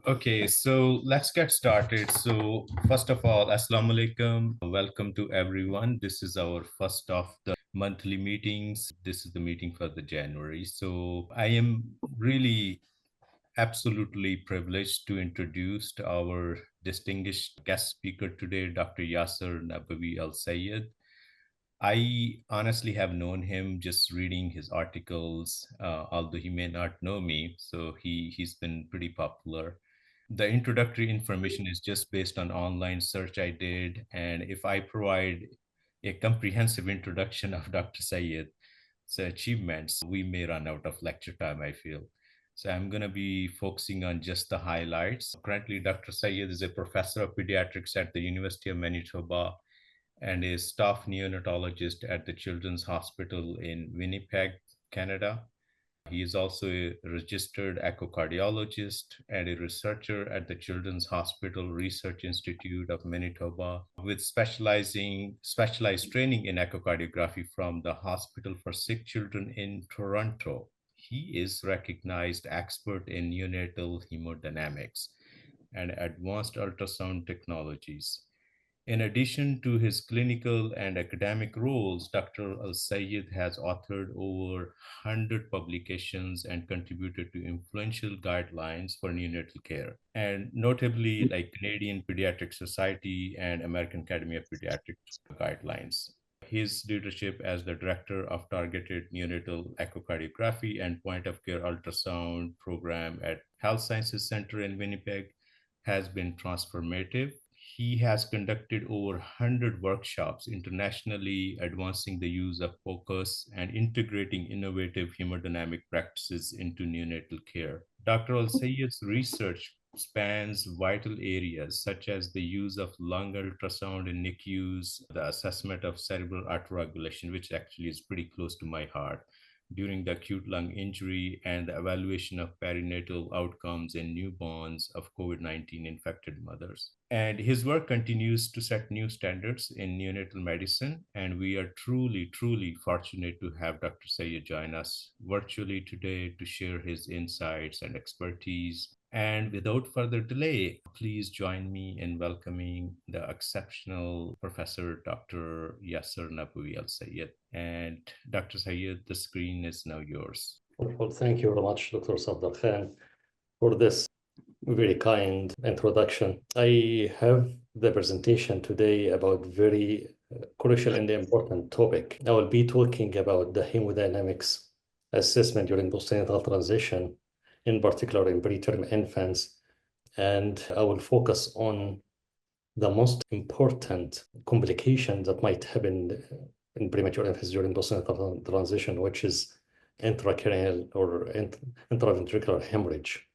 Okay, so let's get started. So first of all, Assalamu alaikum. Welcome to everyone. This is our first of the monthly meetings. This is the meeting for the January. So I am really absolutely privileged to introduce our distinguished guest speaker today, Dr. Yasser Al-Sayed. I honestly have known him just reading his articles, although he may not know me. So he's been pretty popular. The introductory information is just based on online search I did. And if I provide a comprehensive introduction of Dr. Sayed's achievements, we may run out of lecture time, I feel. So I'm going to be focusing on just the highlights. Currently, Dr. Sayed is a professor of pediatrics at the University of Manitoba and a staff neonatologist at the Children's Hospital in Winnipeg, Canada. He is also a registered echocardiologist and a researcher at the Children's Hospital Research Institute of Manitoba, with specialized training in echocardiography from the Hospital for Sick Children in Toronto. He is recognized expert in neonatal hemodynamics and advanced ultrasound technologies. In addition to his clinical and academic roles, Dr. Al-Sayed has authored over 100 publications and contributed to influential guidelines for neonatal care, and notably like Canadian Pediatric Society and American Academy of Pediatrics guidelines. His leadership as the director of targeted neonatal echocardiography and point of care ultrasound program at Health Sciences Center in Winnipeg has been transformative. He has conducted over 100 workshops internationally, advancing the use of focus and integrating innovative hemodynamic practices into neonatal care. Dr. Al-Sayed's research spans vital areas such as the use of lung ultrasound in NICUs, the assessment of cerebral autoregulation, which actually is pretty close to my heart, during the acute lung injury, and the evaluation of perinatal outcomes in newborns of COVID-19 infected mothers. And his work continues to set new standards in neonatal medicine. And we are truly, truly fortunate to have Dr. Sayed join us virtually today to share his insights and expertise. And without further delay, please join me in welcoming the exceptional Professor Dr. Yasser Al-Sayed. And Dr. Sayed, the screen is now yours. Well, thank you very much, Dr. Sadr Khan, for this very kind introduction. I have the presentation today about very crucial and important topic. I will be talking about the hemodynamics assessment during postnatal transition, in particular in preterm infants, and I will focus on the most important complication that might happen in premature infants during postnatal transition, which is intracranial or intraventricular hemorrhage,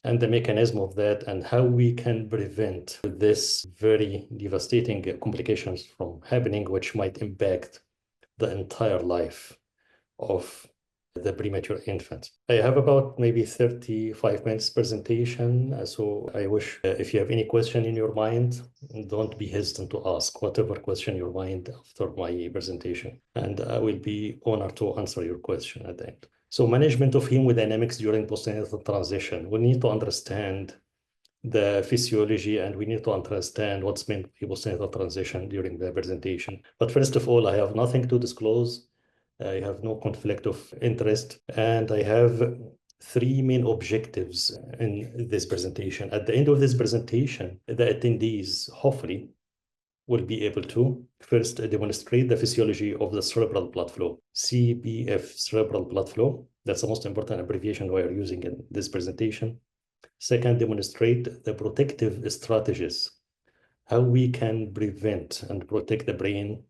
and the mechanism of that and how we can prevent this very devastating complications from happening, which might impact the entire life of the premature infant. I have about maybe 35 minutes presentation. So I wish if you have any question in your mind, don't be hesitant to ask whatever question in your mind after my presentation. And I will be honored to answer your question at the end. So management of hemodynamics during postnatal transition. We need to understand the physiology and we need to understand what's meant by postnatal transition during the presentation. But first of all, I have nothing to disclose. I have no conflict of interest, and I have three main objectives in this presentation. At the end of this presentation, the attendees hopefully will be able to first demonstrate the physiology of the cerebral blood flow, CBF, cerebral blood flow. That's the most important abbreviation we are using in this presentation. Second, demonstrate the protective strategies, how we can prevent and protect the brain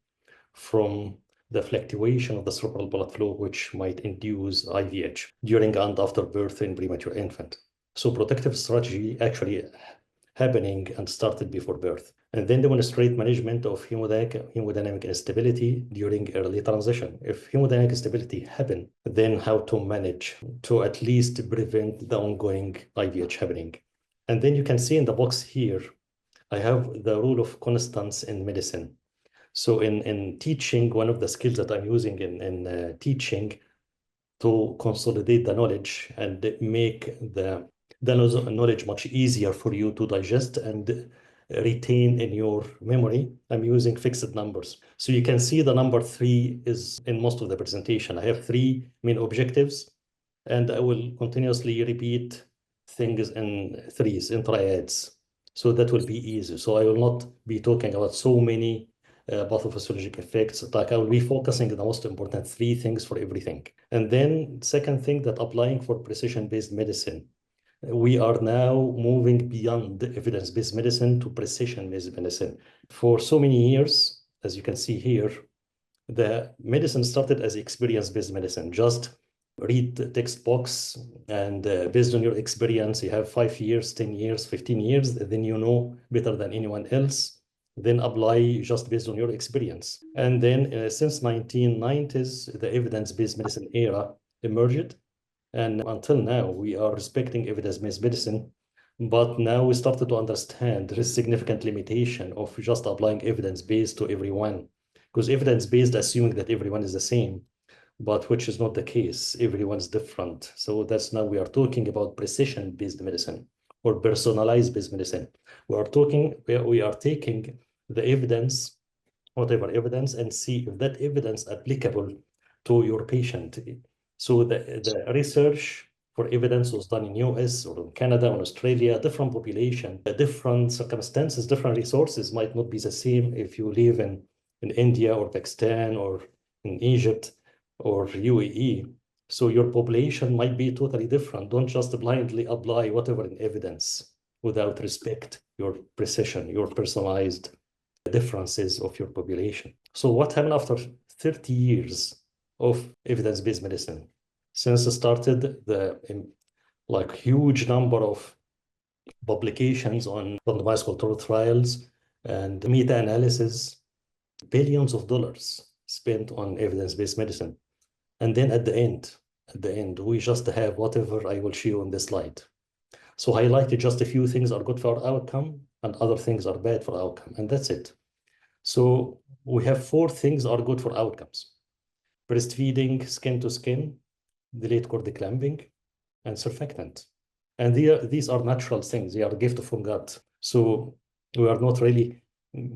from the fluctuation of the cerebral blood flow, which might induce IVH during and after birth in premature infant. So protective strategy actually happening and started before birth. And then demonstrate management of hemodynamic instability during early transition. If hemodynamic instability happen, then how to manage to at least prevent the ongoing IVH happening. And then you can see in the box here, I have the rule of constants in medicine. So in teaching, one of the skills that I'm using in teaching to consolidate the knowledge and make the the knowledge much easier for you to digest and retain in your memory. I'm using fixed numbers. So you can see the number 3 is in most of the presentation. I have 3 main objectives, and I will continuously repeat things in threes, in triads. So that will be easy. So I will not be talking about so many pathophysiologic effects. Like I will be focusing on the most important 3 things for everything. And then second thing, that applying for precision-based medicine. We are now moving beyond evidence-based medicine to precision-based medicine. For so many years, as you can see here, the medicine started as experience-based medicine. Just read the textbooks, and based on your experience, you have 5 years, 10 years, 15 years, then you know better than anyone else. Then apply just based on your experience. And then since 1990s, the evidence-based medicine era emerged. And until now, we are respecting evidence-based medicine. But now we started to understand there is significant limitation of just applying evidence-based to everyone. Because evidence-based assuming that everyone is the same, but which is not the case. Everyone's different. So that's now we are talking about precision-based medicine or personalized-based medicine. We are taking the evidence, whatever evidence, and see if that evidence applicable to your patient. So the research for evidence was done in US or in Canada or Australia, different population, different circumstances, different resources might not be the same if you live in India or Pakistan or in Egypt or UAE. So your population might be totally different. Don't just blindly apply whatever in evidence without respect your precision, your personalized differences of your population. So what happened after 30 years of evidence-based medicine? Since it started, the like huge number of publications on randomized controlled trials and meta-analysis, billions of dollars spent on evidence-based medicine. And then at the end, we just have whatever I will show you on this slide. So highlighted just a few things are good for our outcome and other things are bad for outcome, and that's it. So we have 4 things are good for outcomes: breastfeeding, skin to skin, delayed cord clamping, and surfactant. And these are natural things. They are gift from God. So we are not really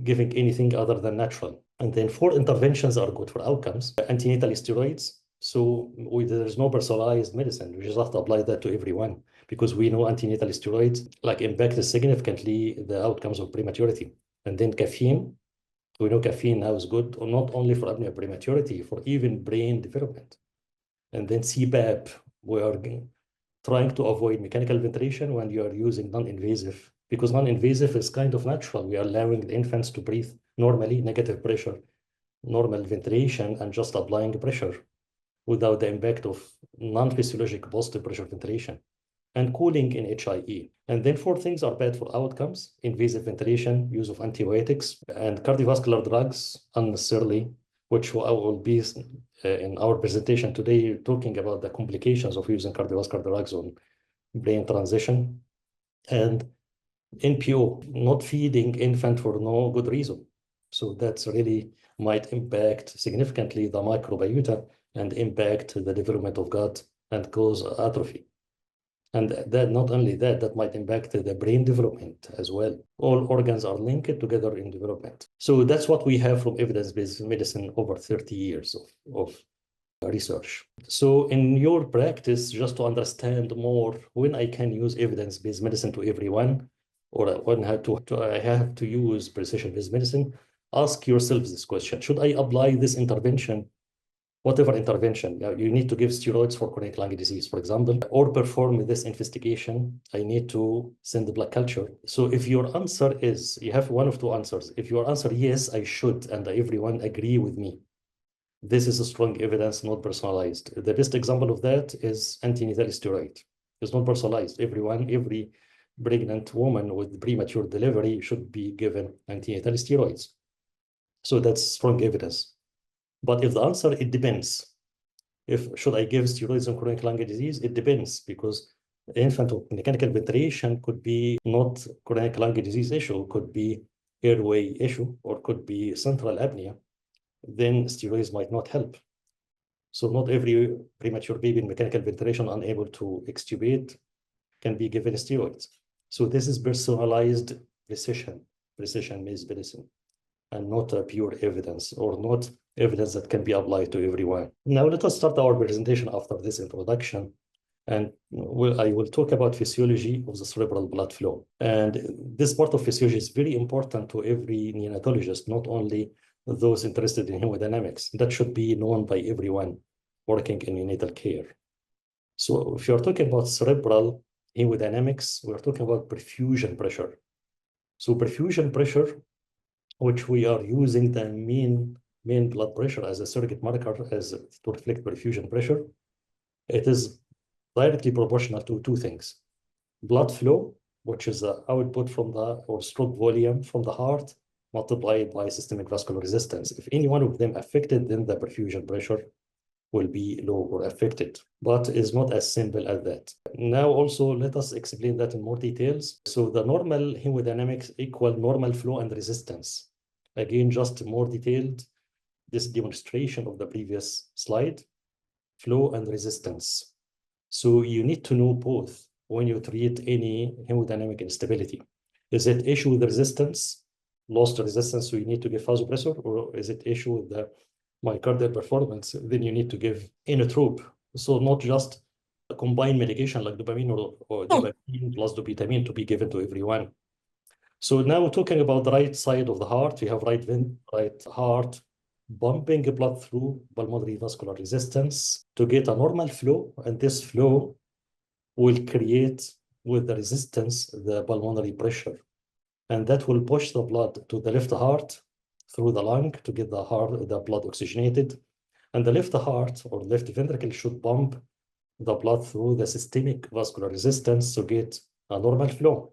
giving anything other than natural. And then 4 interventions are good for outcomes: antenatal steroids. So there is no personalized medicine. We just have to apply that to everyone because we know antenatal steroids like impact significantly the outcomes of prematurity. And then caffeine. We know caffeine now is good, or not only for apnea prematurity, for even brain development. And then CPAP, we are trying to avoid mechanical ventilation when you are using non-invasive, because non-invasive is kind of natural. We are allowing the infants to breathe normally, negative pressure, normal ventilation, and just applying pressure without the impact of non-physiologic positive pressure ventilation. And cooling in HIE. And then 4 things are bad for outcomes: invasive ventilation, use of antibiotics, and cardiovascular drugs unnecessarily, which I will be in our presentation today talking about the complications of using cardiovascular drugs on brain transition. And NPO, not feeding infant for no good reason. So that's really might impact significantly the microbiota and impact the development of gut and cause atrophy. And that not only that might impact the brain development as well. All organs are linked together in development. So that's what we have from evidence-based medicine over 30 years of research. So in your practice, just to understand more when I can use evidence-based medicine to everyone, or when I have to use precision-based medicine, ask yourself this question: should I apply this intervention, whatever intervention? You need to give steroids for chronic lung disease, for example, or perform this investigation. I need to send the blood culture. So if your answer is, you have one of 2 answers. If your answer, yes, I should, and everyone agree with me, this is a strong evidence, not personalized. The best example of that is antenatal steroid. It's not personalized. Every pregnant woman with premature delivery should be given antenatal steroids. So that's strong evidence. But if the answer, it depends. Should I give steroids on chronic lung disease? It depends, because infant with mechanical ventilation could be not chronic lung disease issue, could be airway issue, or could be central apnea. Then steroids might not help. So not every premature baby in mechanical ventilation unable to extubate can be given steroids. So this is personalized precision medicine, and not a pure evidence, or not evidence that can be applied to everyone. Now let us start our presentation after this introduction. And I will talk about physiology of the cerebral blood flow. And this part of physiology is very important to every neonatologist, not only those interested in hemodynamics. That should be known by everyone working in neonatal care. So if you're talking about cerebral hemodynamics, we're talking about perfusion pressure. So perfusion pressure, which we are using the mean blood pressure as a surrogate marker to reflect perfusion pressure, it is directly proportional to two things: blood flow, which is the output from or stroke volume from the heart, multiplied by systemic vascular resistance. If any one of them affected, then the perfusion pressure will be low or affected, but it's not as simple as that. Now also let us explain that in more details. So the normal hemodynamics equal normal flow and resistance. Again, just more detailed, this demonstration of the previous slide, flow and resistance. So you need to know both when you treat any hemodynamic instability. Is it issue with the resistance, lost resistance, so you need to give vasopressor, or is it issue with the myocardial performance? Then you need to give inotrope. So not just a combined medication like dopamine or dopamine plus dobutamine to be given to everyone. So now talking about the right side of the heart, we have right heart pumping blood through pulmonary vascular resistance to get a normal flow, and this flow will create with the resistance the pulmonary pressure, and that will push the blood to the left heart through the lung to get the blood oxygenated, and the left heart or left ventricle should pump the blood through the systemic vascular resistance to get a normal flow.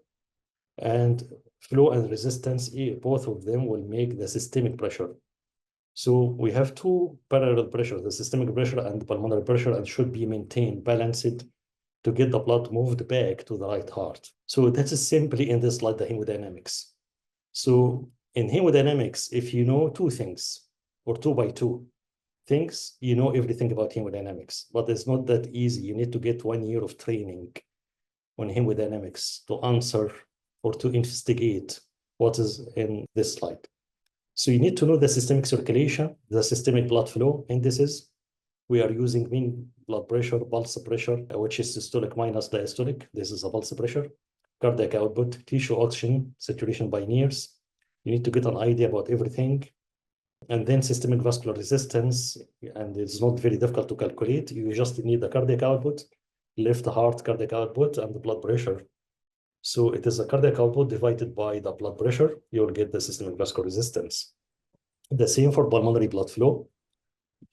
And flow and resistance, both of them will make the systemic pressure. So we have two parallel pressures, the systemic pressure and the pulmonary pressure, and should be maintained, balanced, to get the blood moved back to the right heart. So that is simply in this slide, the hemodynamics. So in hemodynamics, if you know two things, or 2 by 2 things, you know everything about hemodynamics, but it's not that easy. You need to get 1 year of training on hemodynamics to answer or to investigate what is in this slide. So you need to know the systemic circulation, the systemic blood flow indices. We are using mean blood pressure, pulse pressure, which is systolic minus diastolic. This is a pulse pressure, cardiac output, tissue oxygen saturation by NIRS. You need to get an idea about everything. And then systemic vascular resistance, and it's not very difficult to calculate. You just need the cardiac output, left heart cardiac output, and the blood pressure. So it is a cardiac output divided by the blood pressure. You'll get the systemic vascular resistance. The same for pulmonary blood flow.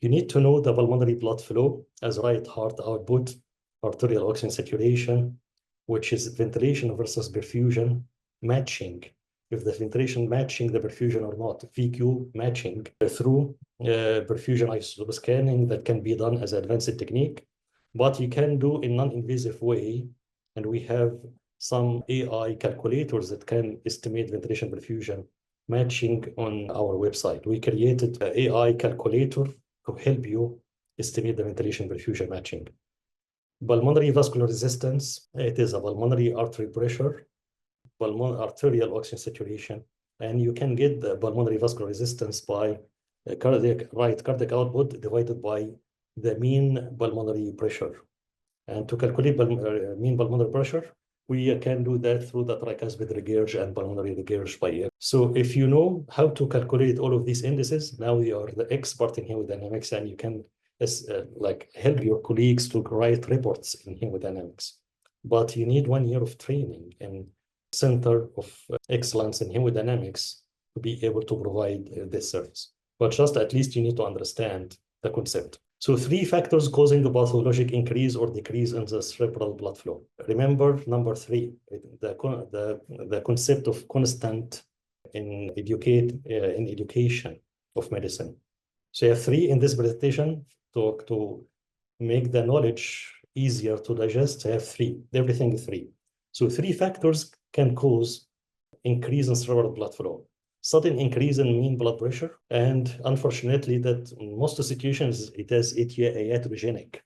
You need to know the pulmonary blood flow as right heart output, arterial oxygen saturation, which is ventilation versus perfusion matching. If the ventilation matching the perfusion or not, VQ matching through perfusion isotope scanning that can be done as an advanced technique, but you can do in non-invasive way, and we have some AI calculators that can estimate ventilation perfusion matching on our website. We created an AI calculator to help you estimate the ventilation perfusion matching. Pulmonary vascular resistance, it is a pulmonary artery pressure, pulmonary arterial oxygen saturation, and you can get the pulmonary vascular resistance by cardiac output divided by the mean pulmonary pressure. And to calculate mean pulmonary pressure, we can do that through the tricuspid regurg and pulmonary regurg by ear. So if you know how to calculate all of these indices, now you are the expert in hemodynamics, and you can help your colleagues to write reports in hemodynamics. But you need 1 year of training in Center of Excellence in Hemodynamics to be able to provide this service. But just at least you need to understand the concept. So 3 factors causing the pathologic increase or decrease in the cerebral blood flow. Remember number 3, the concept of constant in education of medicine. So you have 3 in this presentation to make the knowledge easier to digest. I have 3, everything 3. So 3 factors can cause increase in cerebral blood flow. Sudden increase in mean blood pressure, and unfortunately that in most situations it is iatrogenic.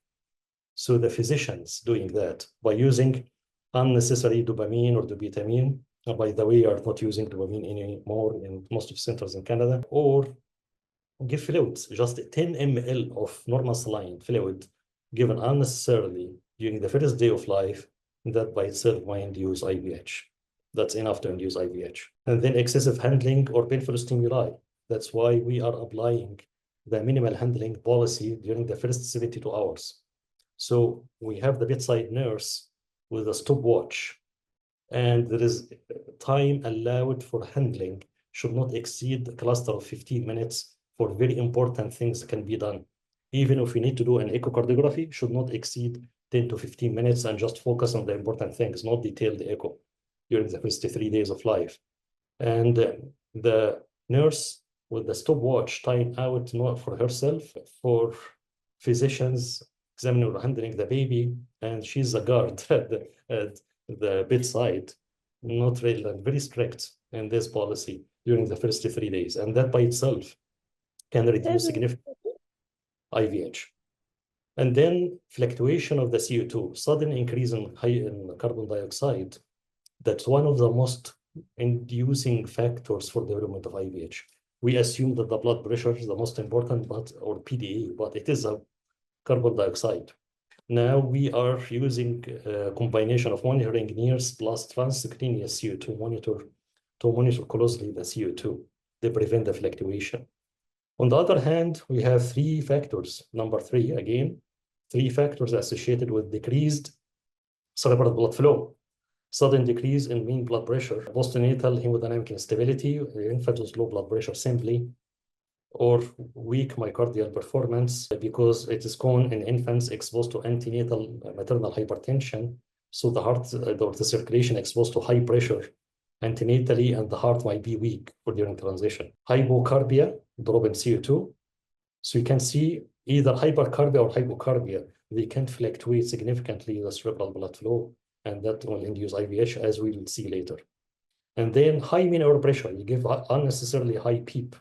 So the physicians doing that by using unnecessary dopamine or dobutamine. By the way, are not using dopamine anymore in most of centers in Canada. Or give fluids, just 10 ml of normal saline fluid given unnecessarily during the first day of life, that by itself might induce IVH. That's enough to induce IVH. And then excessive handling or painful stimuli. That's why we are applying the minimal handling policy during the first 72 hours. So we have the bedside nurse with a stopwatch, and there is time allowed for handling should not exceed a cluster of 15 minutes for very important things that can be done. Even if we need to do an echocardiography, should not exceed 10 to 15 minutes and just focus on the important things, not detail the echo during the first 3 days of life. And the nurse with the stopwatch time out not for herself, for physicians examining or handling the baby, and she's a guard at the bedside, not really, very strict in this policy during the first 3 days. And that by itself can reduce significantly IVH. And then fluctuation of the CO2, sudden increase in carbon dioxide, that's one of the most inducing factors for development of IVH. We assume that the blood pressure is the most important, or PDA, but it is a carbon dioxide. Now we are using a combination of monitoring NIRS plus transcutaneous CO2 monitor to monitor closely the CO2 to prevent the fluctuation. On the other hand, we have 3 factors. Number 3, again, 3 factors associated with decreased cerebral blood flow. Sudden decrease in mean blood pressure, postnatal hemodynamic instability, infant with low blood pressure simply, or weak myocardial performance, because it is common in infants exposed to antenatal maternal hypertension. So the heart or the circulation exposed to high pressure antenatally, and the heart might be weak during transition. Hypocarbia, drop in CO2. So you can see either hypercarbia or hypocarbia, they can fluctuate significantly the cerebral blood flow, and that will induce IVH, as we will see later. And then high mean air pressure, you give unnecessarily high PEEP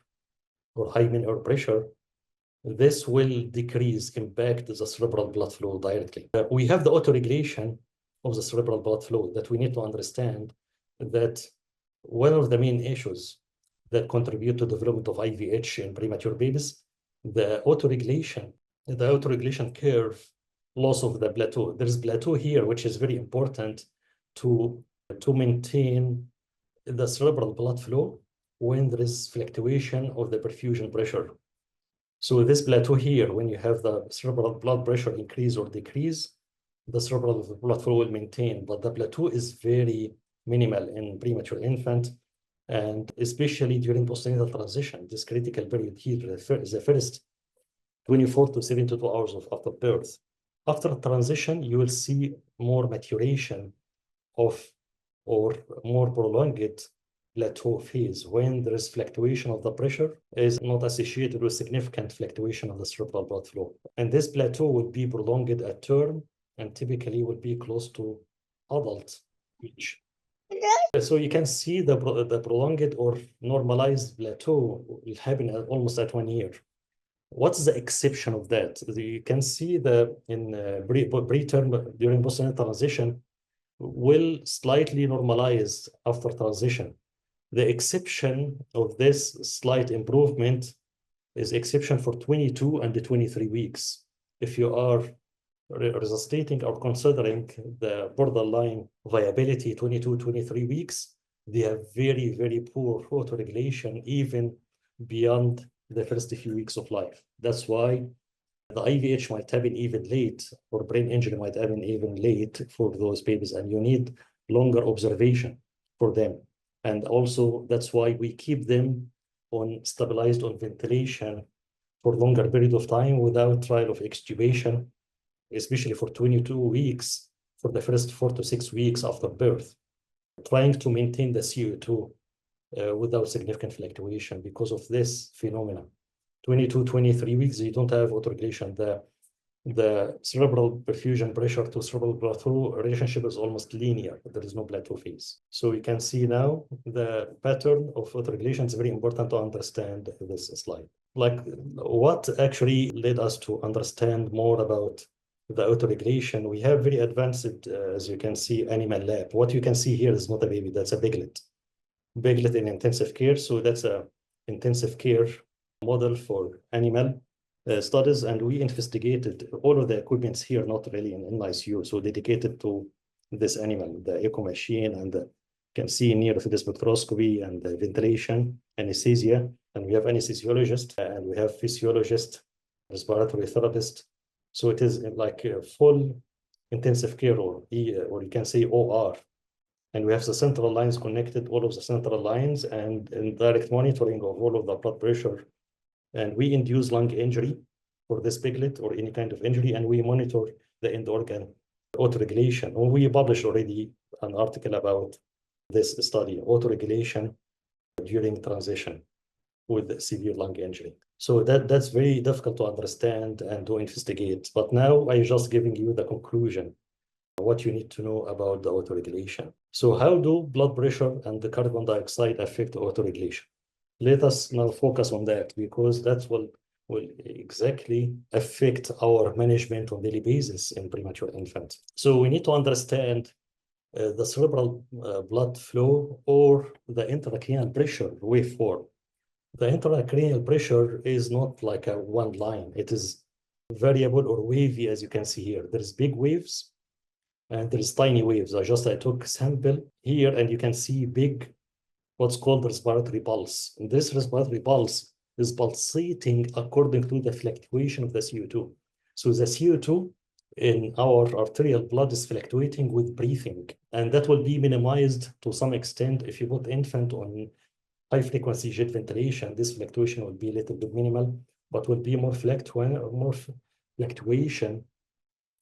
or high mean air pressure, this will impact the cerebral blood flow directly. We have the autoregulation of the cerebral blood flow that we need to understand, that one of the main issues that contribute to development of IVH in premature babies, the autoregulation curve, loss of the plateau. There's plateau here, which is very important to maintain the cerebral blood flow when there is fluctuation of the perfusion pressure. So this plateau here, when you have the cerebral blood pressure increase or decrease, the cerebral blood flow will maintain, but the plateau is very minimal in premature infant, and especially during postnatal transition, this critical period here is the first 24 to 72 hours after birth. After transition, you will see more maturation of, or more prolonged plateau phase, when there is fluctuation of the pressure is not associated with significant fluctuation of the cerebral blood flow. And this plateau would be prolonged at term, and typically would be close to adult age. So you can see the prolonged or normalized plateau will happen almost at 1 year. What's the exception of that? You can see in preterm during postnatal transition will slightly normalize after transition. The exception of this slight improvement is exception for 22 and 23 weeks. If you are resuscitating or considering the borderline viability 22, 23 weeks, they have very, very poor autoregulation even beyond the first few weeks of life. That's why the IVH might happen even late, or brain injury might happen even late for those babies, and you need longer observation for them. And also that's why we keep them stabilized on ventilation for longer period of time without trial of extubation, especially for 22 weeks for the first 4 to 6 weeks after birth, trying to maintain the CO2 without significant fluctuation because of this phenomenon. 22, 23 weeks, you don't have autoregulation. The cerebral perfusion pressure to cerebral blood flow relationship is almost linear. There is no plateau phase. So you can see now the pattern of autoregulation is very important to understand this slide. Like, what actually led us to understand more about the autoregulation, we have very advanced, as you can see, animal lab. What you can see here is not a baby, that's a piglet. Piglet in intensive care. So that's a intensive care model for animal studies. And we investigated all of the equipments here, not really in NICU, so dedicated to this animal, the echo machine, and you can see near-field spectroscopy and the ventilation, anesthesia, and we have anesthesiologist, and we have physiologist, respiratory therapist. So it is like a full intensive care, or you can say OR. And we have the central lines connected, all of the central lines, and direct monitoring of all of the blood pressure. And we induce lung injury for this piglet or any kind of injury, and we monitor the end organ autoregulation. And we published already an article about this study, autoregulation during transition with severe lung injury. So that's very difficult to understand and to investigate. But now I'm just giving you the conclusion, what you need to know about the autoregulation. So how do blood pressure and the carbon dioxide affect autoregulation? Let us now focus on that, because that will exactly affect our management on daily basis in premature infants. So we need to understand the cerebral blood flow or the intracranial pressure waveform. The intracranial pressure is not like a one line. It is variable or wavy, as you can see here. There's big waves and there's tiny waves. I took sample here, and you can see big, what's called respiratory pulse. And this respiratory pulse is pulsating according to the fluctuation of the CO2. So the CO2 in our arterial blood is fluctuating with breathing, and that will be minimized to some extent if you put infant on high frequency jet ventilation. This fluctuation will be a little bit minimal, but will be more fluctuation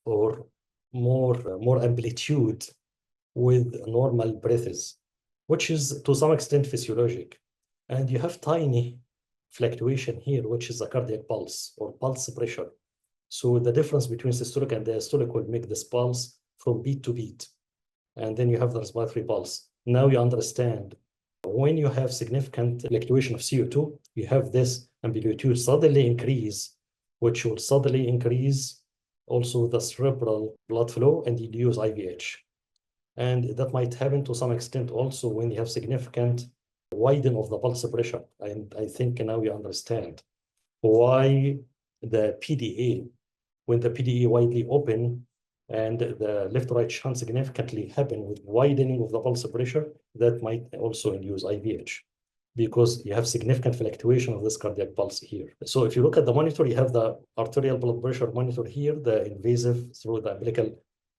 or more amplitude with normal breaths, which is to some extent physiologic. And you have tiny fluctuation here, which is a cardiac pulse or pulse pressure. So the difference between systolic and diastolic will make this pulse from beat to beat. And then you have the respiratory pulse. Now you understand, when you have significant fluctuation of CO2, you have this amplitude suddenly increase, which will suddenly increase also the cerebral blood flow and induce IVH. And that might happen to some extent also when you have significant widening of the pulse pressure. And I think now you understand why the PDA, when the PDA widely open and the left-right shunt significantly happen with widening of the pulse pressure, that might also induce IVH, because you have significant fluctuation of this cardiac pulse here. So if you look at the monitor, you have the arterial blood pressure monitor here, the invasive through the umbilical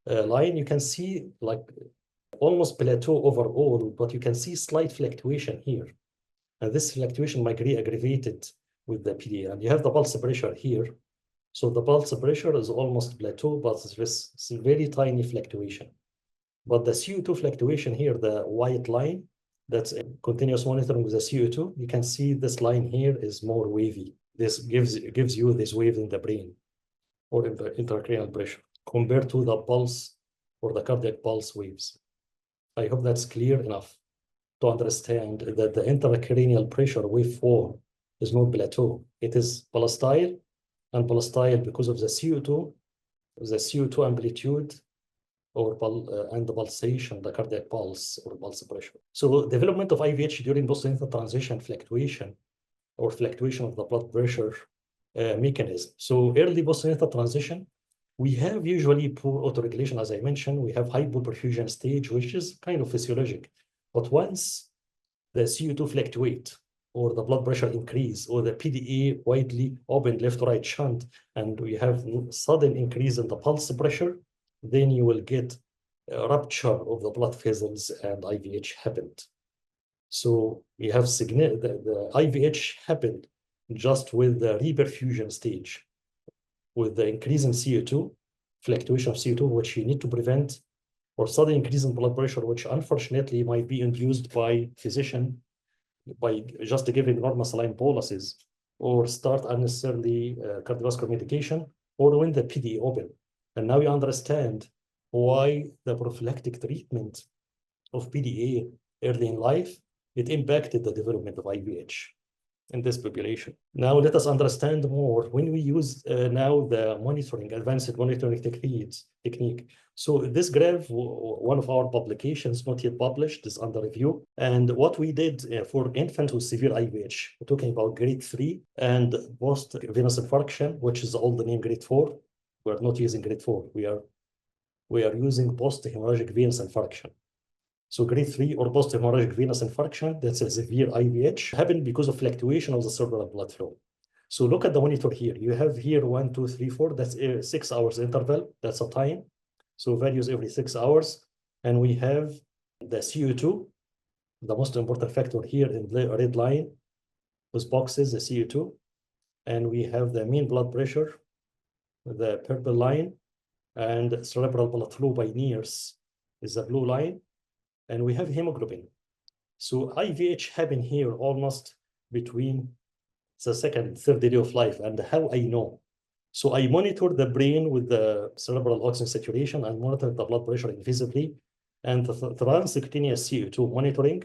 line. You can see like almost plateau overall, but you can see slight fluctuation here. And this fluctuation might be aggravated with the PDA. And you have the pulse pressure here. So the pulse pressure is almost plateau, but it's a very tiny fluctuation. But the CO2 fluctuation here, the white line, that's continuous monitoring with the CO2. You can see this line here is more wavy. This gives you this wave in the brain or in the intracranial pressure compared to the pulse or the cardiac pulse waves. I hope that's clear enough to understand that the intracranial pressure waveform is not plateau. It is pulsatile, and pulsatile because of the CO2 amplitude and the pulsation, the cardiac pulse or pulse pressure. So development of IVH during postnatal transition fluctuation or fluctuation of the blood pressure mechanism. So early postnatal transition, we have usually poor autoregulation, as I mentioned. We have hypoperfusion stage, which is kind of physiologic. But once the CO2 fluctuate or the blood pressure increase or the PDA widely open left-right shunt, and we have sudden increase in the pulse pressure, then you will get a rupture of the blood vessels and IVH happened. So you have the IVH happened just with the reperfusion stage, with the increase in CO2, fluctuation of CO2, which you need to prevent, or sudden increase in blood pressure, which unfortunately might be induced by physician by just giving normal saline boluses or start unnecessarily cardiovascular medication, or when the PDA open. And now you understand why the prophylactic treatment of PDA early in life, it impacted the development of IVH. in this population. Now let us understand more when we use now the advanced monitoring technique. So this graph, one of our publications, not yet published, is under review. And what we did for infants with severe IVH, we're talking about grade 3 and post-venous infarction, which is the old name grade 4. We're not using grade 4. We are using post-hemorrhagic venous infarction. So grade 3 or post-hemorrhagic venous infarction, that's a severe IVH, happened because of fluctuation of the cerebral blood flow. So look at the monitor here. You have here 1, 2, 3, 4. That's a 6 hours interval. That's a time. So values every 6 hours. And we have the CO2, the most important factor here in the red line, those boxes, the CO2. And we have the mean blood pressure, the purple line, and cerebral blood flow by NIRS is the blue line. And we have hemoglobin. So IVH happened here almost between the second, third day of life. And how I know? So I monitor the brain with the cerebral oxygen saturation. I monitor the blood pressure invisibly and the transcutaneous CO2 monitoring.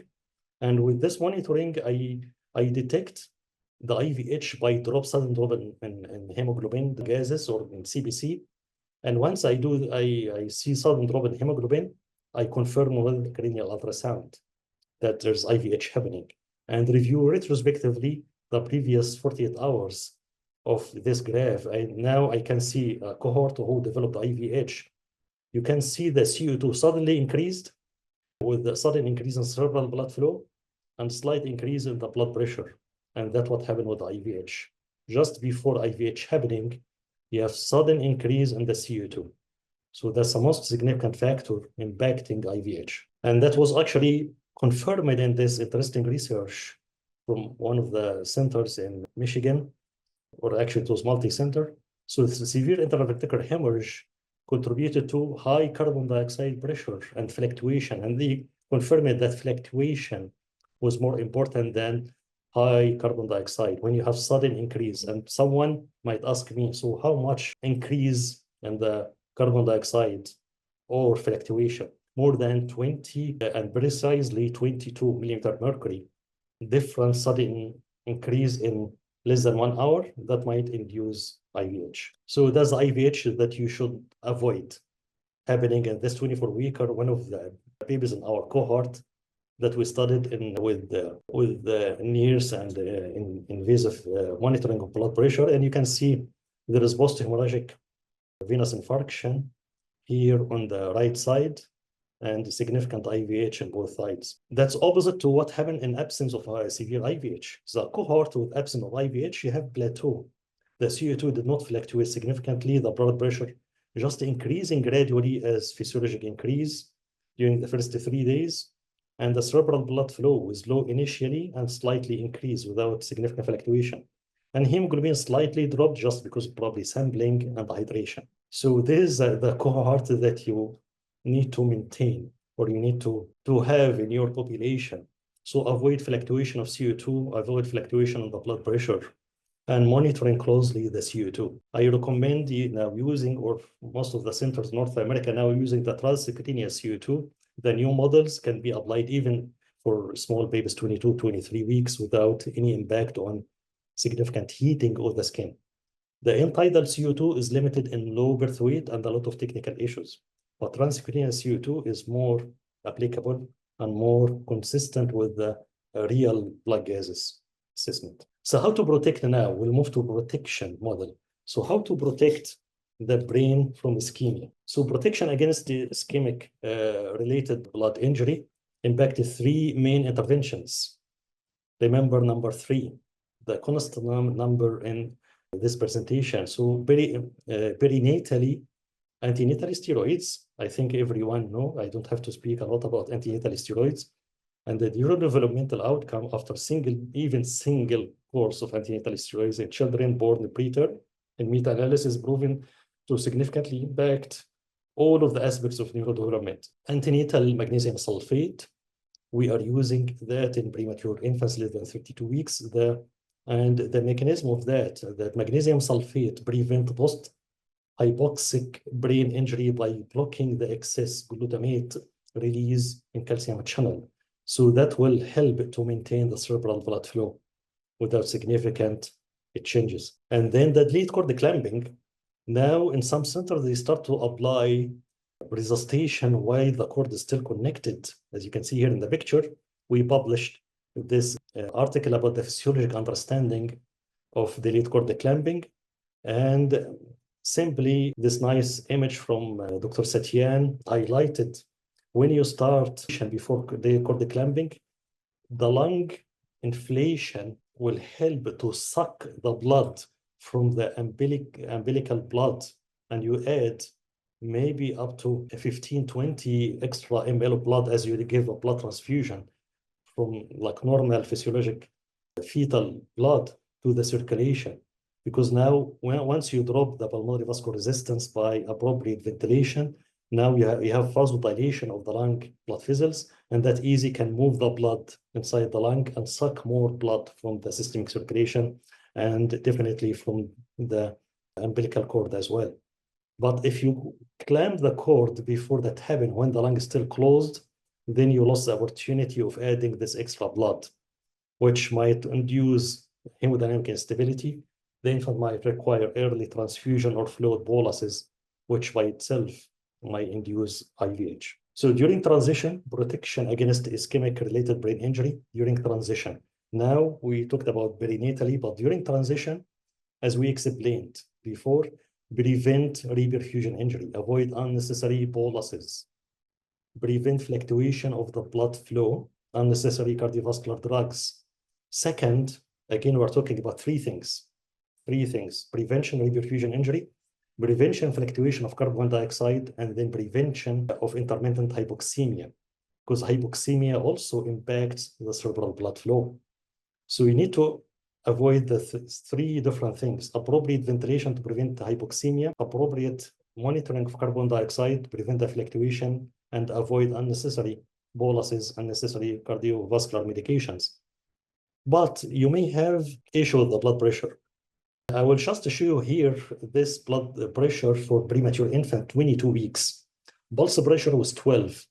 And with this monitoring, I detect the IVH by sudden drop in hemoglobin gases or in CBC. And once I see sudden drop in hemoglobin, I confirm with cranial ultrasound that there's IVH happening and review retrospectively the previous 48 hours of this graph. And now I can see a cohort who developed IVH. You can see the CO2 suddenly increased with the sudden increase in cerebral blood flow and slight increase in the blood pressure. And that's what happened with IVH. Just before IVH happening, you have sudden increase in the CO2. So that's the most significant factor impacting IVH. And that was actually confirmed in this interesting research from one of the centers in Michigan, or actually it was multi-center. So the severe intraventricular hemorrhage contributed to high carbon dioxide pressure and fluctuation. And they confirmed that fluctuation was more important than high carbon dioxide when you have sudden increase. And someone might ask me, so how much increase in the carbon dioxide or fluctuation? More than 20 and precisely 22 millimeter mercury. Different sudden increase in less than 1 hour that might induce IVH. So that's IVH that you should avoid happening in this 24-weeker. One of the babies in our cohort that we studied with the NIRS and invasive monitoring of blood pressure. And you can see there is post-hemorrhagic venous infarction here on the right side and significant IVH on both sides. That's opposite to what happened in absence of severe IVH. The cohort with absence of IVH, you have plateau. The CO2 did not fluctuate significantly. The blood pressure just increasing gradually as physiologic increase during the first 3 days. And the cerebral blood flow was low initially and slightly increased without significant fluctuation. And hemoglobin slightly dropped just because of probably sampling and hydration. So this is the cohort that you need to maintain or you need to have in your population. So avoid fluctuation of CO2, avoid fluctuation of the blood pressure, and monitoring closely the CO2. I recommend you now using, or most of the centers in North America now using the transcutaneous CO2. The new models can be applied even for small babies 22, 23 weeks without any impact on significant heating of the skin. The Untitled CO2 is limited in low birth weight and a lot of technical issues, but transcutaneous CO2 is more applicable and more consistent with the real blood gases assessment. So how to protect now? We'll move to protection model. So how to protect the brain from ischemia? So protection against the ischemic related blood injury impacted 3 main interventions. Remember number 3, the constant number in this presentation. So perinatally, antenatal steroids. I think everyone know. I don't have to speak a lot about antenatal steroids. And the neurodevelopmental outcome after single course of antenatal steroids in children born preterm in meta-analysis proven to significantly impact all of the aspects of neurodevelopment. Antenatal magnesium sulfate, we are using that in premature infants less than 32 weeks. And the mechanism of that magnesium sulfate prevent post-hypoxic brain injury by blocking the excess glutamate release in calcium channel. So that will help to maintain the cerebral blood flow. without significant changes. And then the delayed cord clamping. Now, in some centers, they start to apply resuscitation while the cord is still connected. As you can see here in the picture, we published this article about the physiologic understanding of delayed cord clamping. And simply this nice image from Dr. Satyan highlighted when you start before delayed cord clamping, the lung inflation will help to suck the blood from the umbilical blood, and you add maybe up to 15-20 extra ml of blood as you give a blood transfusion from like normal physiologic fetal blood to the circulation. Because now, once you drop the pulmonary vascular resistance by appropriate ventilation, now you have vasodilation of the lung blood vessels, and that easy can move the blood inside the lung and suck more blood from the systemic circulation and definitely from the umbilical cord as well. But if you clamp the cord before that happened, when the lung is still closed, then you lost the opportunity of adding this extra blood, which might induce hemodynamic instability. The infant might require early transfusion or fluid boluses, which by itself might induce IVH. So during transition, protection against ischemic-related brain injury during transition. Now we talked about perinatally, but during transition, as we explained before, prevent reperfusion injury, avoid unnecessary boluses, prevent fluctuation of the blood flow, unnecessary cardiovascular drugs. Second, again, we're talking about three things, prevention reperfusion injury, prevention fluctuation of carbon dioxide, and then prevention of intermittent hypoxemia, because hypoxemia also impacts the cerebral blood flow. So we need to avoid the three different things: appropriate ventilation to prevent hypoxemia, appropriate monitoring of carbon dioxide, prevent the fluctuation, and avoid unnecessary boluses, unnecessary cardiovascular medications. But you may have issue with the blood pressure. I will just show you here this blood pressure for premature infant, 22 weeks. Pulse pressure was 12.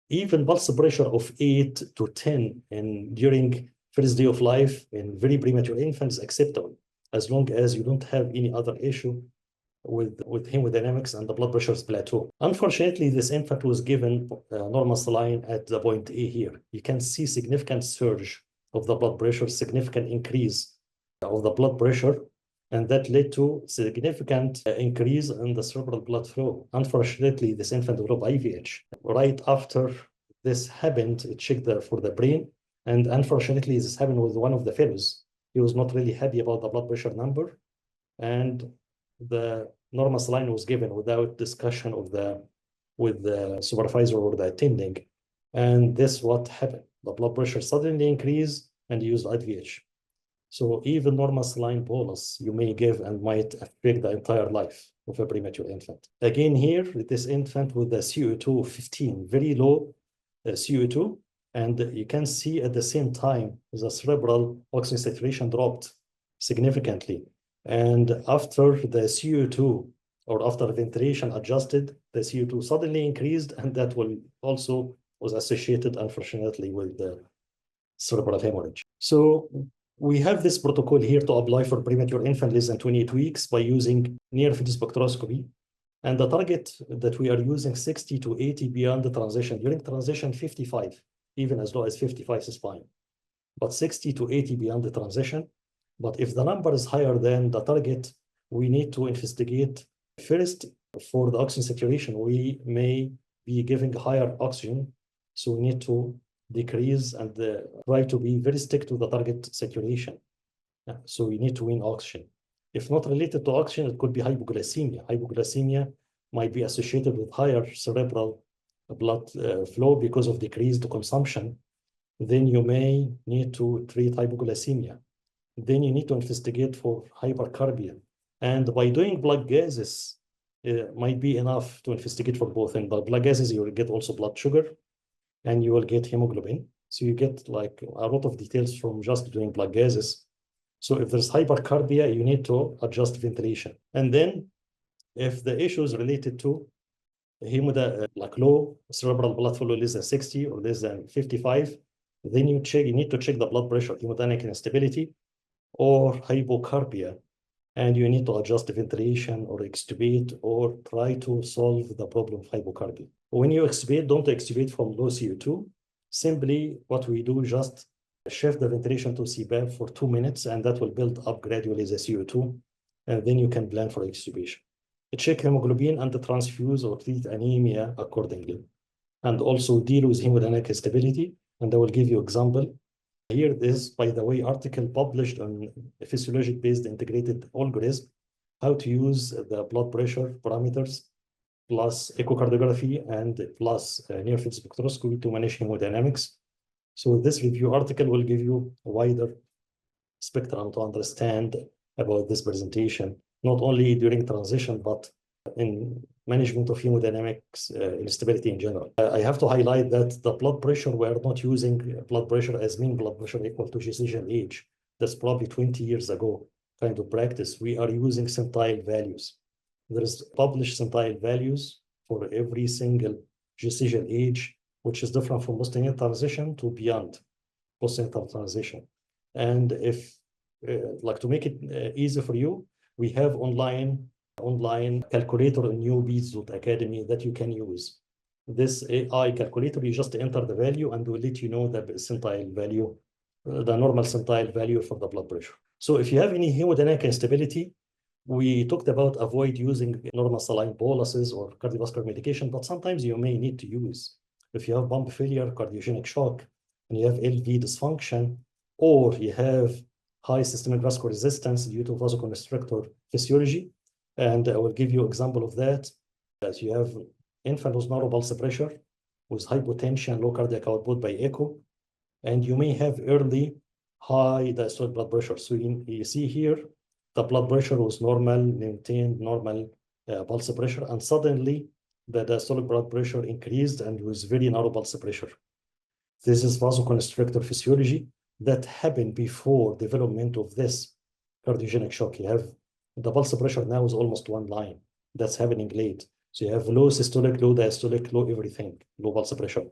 Even pulse pressure of 8 to 10 during first day of life in very premature infants is acceptable, as long as you don't have any other issue with hemodynamics and the blood pressure is plateau. Unfortunately, this infant was given normal saline at the point A here. You can see significant surge of the blood pressure, significant increase of the blood pressure, and that led to significant increase in the cerebral blood flow. Unfortunately, this infant developed IVH. Right after this happened, it checked for the brain, and unfortunately, this happened with one of the fellows. He was not really happy about the blood pressure number, and the normal saline was given without discussion with the supervisor or the attending. And this what happened. The blood pressure suddenly increased and used IVH. So even normal saline bolus you may give and might affect the entire life of a premature infant. Again here, this infant with the CO2 15, very low CO2, and you can see at the same time the cerebral oxygen saturation dropped significantly. And after the CO2 or after ventilation adjusted, the CO2 suddenly increased, and that will also was associated, unfortunately, with the cerebral hemorrhage. So we have this protocol here to apply for premature infant less than 28 weeks by using near-field spectroscopy. And the target that we are using 60 to 80 beyond the transition. During transition, 55, even as low as 55 is fine. But 60 to 80 beyond the transition. But if the number is higher than the target, we need to investigate first for the oxygen saturation. We may be giving higher oxygen, so we need to decrease and try to be very strict to the target saturation. So we need to win oxygen. If not related to oxygen, it could be hypoglycemia. Hypoglycemia might be associated with higher cerebral blood flow because of decreased consumption. Then you may need to treat hypoglycemia. Then you need to investigate for hypercarbia. And by doing blood gases, might be enough to investigate for both. And by blood gases, you will get also blood sugar and you will get hemoglobin. So you get like a lot of details from just doing blood gases. So if there's hypercarbia, you need to adjust ventilation. And then if the issue is related to like low cerebral blood flow less than 60 or less than 55, then you need to check the blood pressure, hemodynamic instability, or hypocarbia, and you need to adjust the ventilation or extubate or try to solve the problem of hypocarbia. When you extubate, don't extubate from low CO2. Simply what we do, just shift the ventilation to CPAP for 2 minutes, and that will build up gradually the CO2, and then you can plan for extubation. Check hemoglobin and transfuse or treat anemia accordingly. And also deal with hemodynamic instability, and I will give you example. Here is, by the way, article published on a physiologic-based integrated algorithm, how to use the blood pressure parameters plus echocardiography and plus near-field spectroscopy to manage hemodynamics. So this review article will give you a wider spectrum to understand about this presentation, not only during transition, but in management of hemodynamics instability in general. I have to highlight that the blood pressure, we are not using blood pressure as mean blood pressure equal to gestation age. That's probably 20 years ago kind of practice. We are using centile values. There is published centile values for every single gestation age, which is different from postnatal transition to beyond postnatal transition. And if, like to make it easy for you, we have online calculator on newbeats.academy that you can use. This AI calculator, you just enter the value and will let you know the percentile value, the normal centile value for the blood pressure. So if you have any hemodynamic instability, we talked about avoid using normal saline boluses or cardiovascular medication, but sometimes you may need to use. If you have pump failure, cardiogenic shock, and you have LV dysfunction, or you have high systemic vascular resistance due to vasoconstrictor physiology, and I will give you an example of that. As you have infant with narrow pulse pressure, with hypotension, low cardiac output by echo, and you may have early high diastolic blood pressure. So you see here, the blood pressure was normal, maintained normal pulse pressure, and suddenly the diastolic blood pressure increased and was very narrow pulse pressure. This is vasoconstrictor physiology that happened before development of this cardiogenic shock. You have the pulse pressure now is almost one line. That's happening late. So you have low systolic, low diastolic, low everything, low pulse pressure.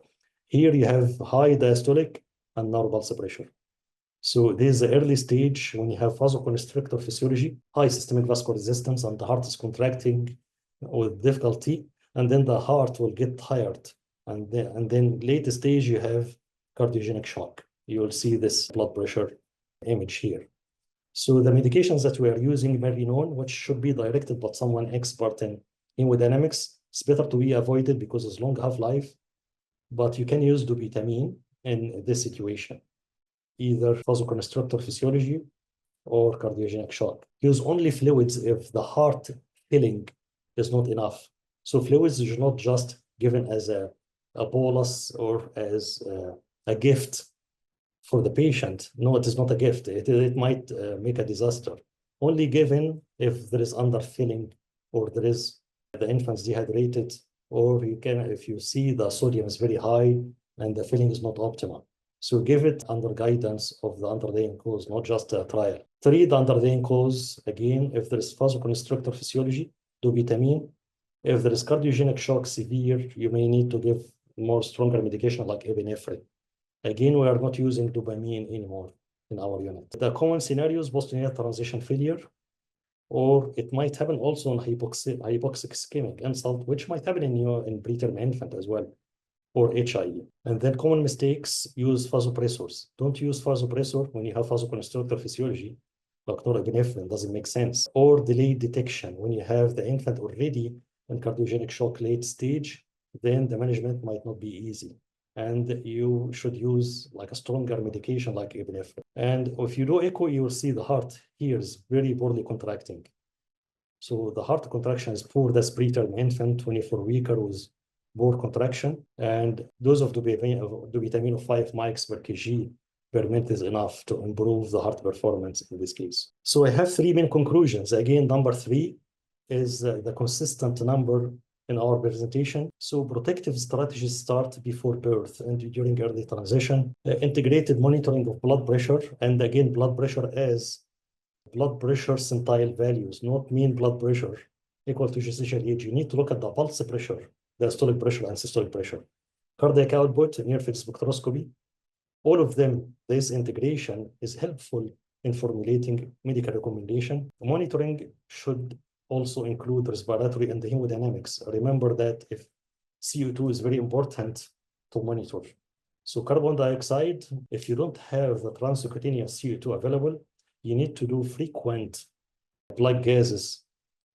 Here you have high diastolic and narrow pulse pressure. So this is the early stage when you have vasoconstrictor physiology, high systemic vascular resistance, and the heart is contracting with difficulty, and then the heart will get tired. And then late stage, you have cardiogenic shock. You will see this blood pressure image here. So the medications that we are using may be known, which should be directed by someone expert in hemodynamics. It's better to be avoided because it's long half-life, but you can use dopamine in this situation, either vasoconstrictor physiology or cardiogenic shock. Use only fluids if the heart filling is not enough. So fluids is not just given as a bolus or as a gift for the patient. No, it is not a gift. It might make a disaster. Only given if there is underfilling or there is the infant's dehydrated, or you can, if you see the sodium is very high and the filling is not optimal. So give it under guidance of the underlying cause, not just a trial. Treat the underlying cause, again, if there is vasoconstrictor physiology, dopamine. If there is cardiogenic shock severe, you may need to give more stronger medication like epinephrine. Again, we are not using dopamine anymore in our unit. The common scenarios, postnatal transition failure, or it might happen also in hypoxic ischemic insult, which might happen in preterm infant as well, or HIE. And then common mistakes, use vasopressors. Don't use vasopressor when you have vasoconstrictor physiology, like norepinephrine, doesn't make sense. Or delayed detection, when you have the infant already in cardiogenic shock late stage, then the management might not be easy. And you should use like a stronger medication like epinephrine. And if you do echo, you will see the heart here is very poorly contracting. So the heart contraction is poor. That's preterm infant, 24-weeker with poor contraction. And dose of dopamine of 5 mics per kg per minute is enough to improve the heart performance in this case. So I have 3 main conclusions. Again, number 3 is the consistent number in our presentation. So protective strategies start before birth and during early transition, integrated monitoring of blood pressure, and again, blood pressure as blood pressure centile values, not mean blood pressure equal to gestation age. You need to look at the pulse pressure, diastolic pressure and systolic pressure. Cardiac output, near-field spectroscopy, all of them, this integration is helpful in formulating medical recommendation. Monitoring should also include respiratory and hemodynamics. Remember that if CO2 is very important to monitor. So carbon dioxide, if you don't have the transcutaneous CO2 available, you need to do frequent blood gases.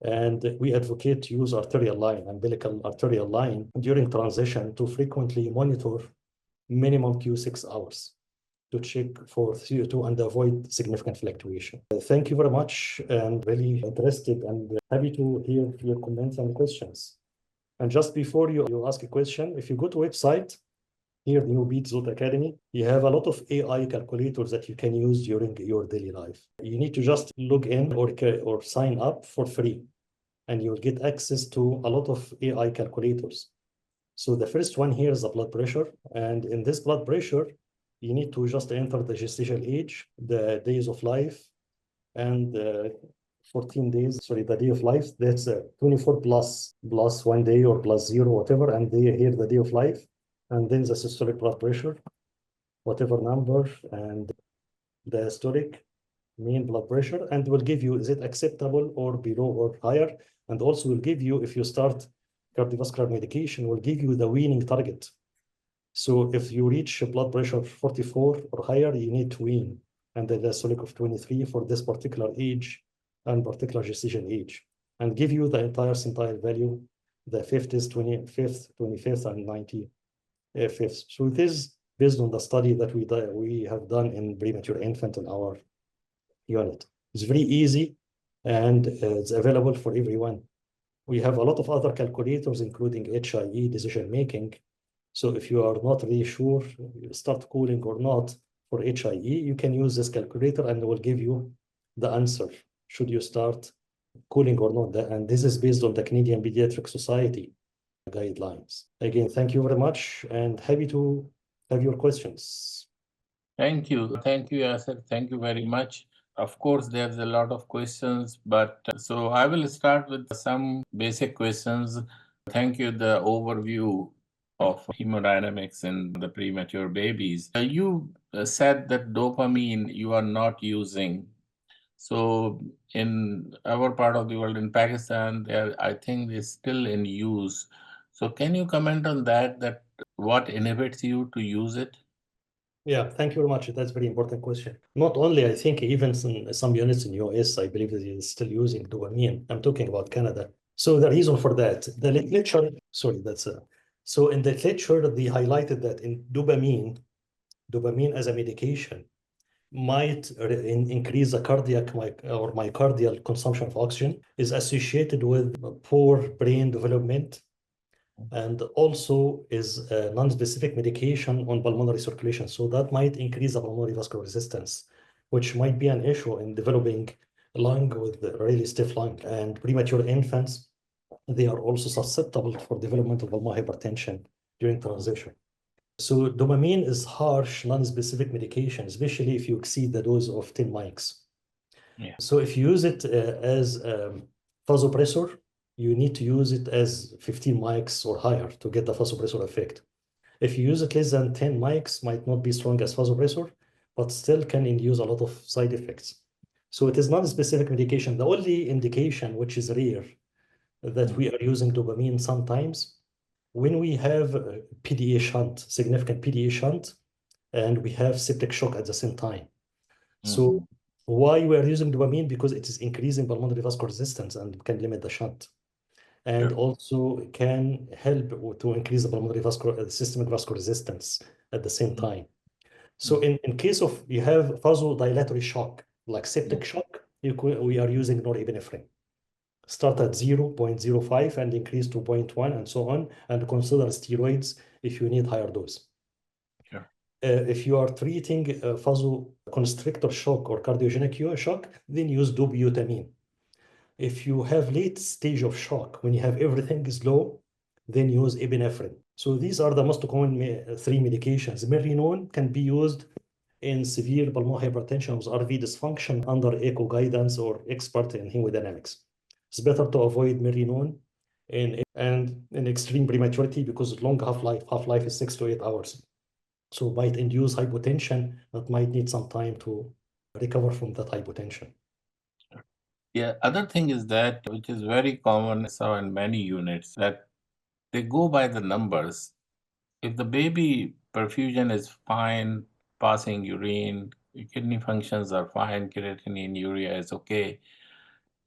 And we advocate to use arterial line, umbilical arterial line during transition to frequently monitor minimum Q6 hours to check for CO2 and avoid significant fluctuation. Thank you very much, and really interested and happy to hear your comments and questions. And just before you ask a question, if you go to website, here, New Beats Academy, you have a lot of AI calculators that you can use during your daily life. You need to just log in or sign up for free, and you'll get access to a lot of AI calculators. So the first one here is the blood pressure. And in this blood pressure, you need to just enter the gestational age, the days of life, and 14 days, sorry, the day of life. That's 24 plus 1 day or plus 0, whatever. And here the day of life. And then the systolic blood pressure, whatever number, and the historic mean blood pressure, and will give you, is it acceptable or below or higher? And also will give you, if you start cardiovascular medication, will give you the weaning target. So if you reach a blood pressure 44 or higher, you need to wean, and the diastolic of 23 for this particular age and particular gestation age, and give you the entire centile value, the 50th, 25th, and 95th. So it is based on the study that we have done in premature infant in our unit. It's very easy, and it's available for everyone. We have a lot of other calculators, including HIE decision making. So if you are not really sure, you start cooling or not for HIE, you can use this calculator and it will give you the answer. Should you start cooling or not? And this is based on the Canadian Pediatric Society guidelines. Again, thank you very much, and happy to have your questions. Thank you, Yasser. Thank you very much. Of course, there's a lot of questions, but so I will start with some basic questions. Thank you, the overview of hemodynamics in the premature babies. You said that dopamine you are not using. So in our part of the world, in Pakistan, I think is still in use. So can you comment on that what inhibits you to use it? Yeah, thank you very much. That's a very important question. Not only, I think, even some units in US, I believe that is still using dopamine. I'm talking about Canada. So the reason for that, the literature, sorry, so in the literature, they highlighted that in dopamine as a medication might increase the cardiac or myocardial consumption of oxygen, is associated with poor brain development, and also is a non-specific medication on pulmonary circulation. So that might increase the pulmonary vascular resistance, which might be an issue in developing a lung with a really stiff lung. And premature infants, they are also susceptible for development of pulmonary hypertension during transition. So dopamine is harsh, non-specific medication, especially if you exceed the dose of 10 mics. Yeah. So if you use it as vasopressor, you need to use it as 15 mics or higher to get the vasopressor effect. If you use it less than 10 mics, might not be strong as vasopressor, but still can induce a lot of side effects. So it is not a specific medication. The only indication, which is rare, that we are using dopamine sometimes, when we have a PDA shunt, significant PDA shunt, and we have septic shock at the same time. So why we are using dopamine? Because it is increasing pulmonary vascular resistance and can limit the shunt. And also can help to increase the pulmonary systemic vascular resistance at the same time. So in case of you have vasodilatory shock, like septic shock, we are using norepinephrine. Start at 0.05 and increase to 0.1 and so on, and consider steroids if you need higher dose. Sure. If you are treating vasoconstrictor shock or cardiogenic shock, then use dobutamine. If you have late stage of shock, when you have everything is low, then use epinephrine. So these are the most common three medications. Milrinone can be used in severe pulmonary hypertension with RV dysfunction under echo guidance or expert in hemodynamics. It's better to avoid milrinone in extreme prematurity because long half-life is 6 to 8 hours. So might induce hypotension that might need some time to recover from that hypotension. Yeah, other thing is that, which is very common so in many units, that they go by the numbers. If the baby perfusion is fine, passing urine, kidney functions are fine, creatinine, urea is okay,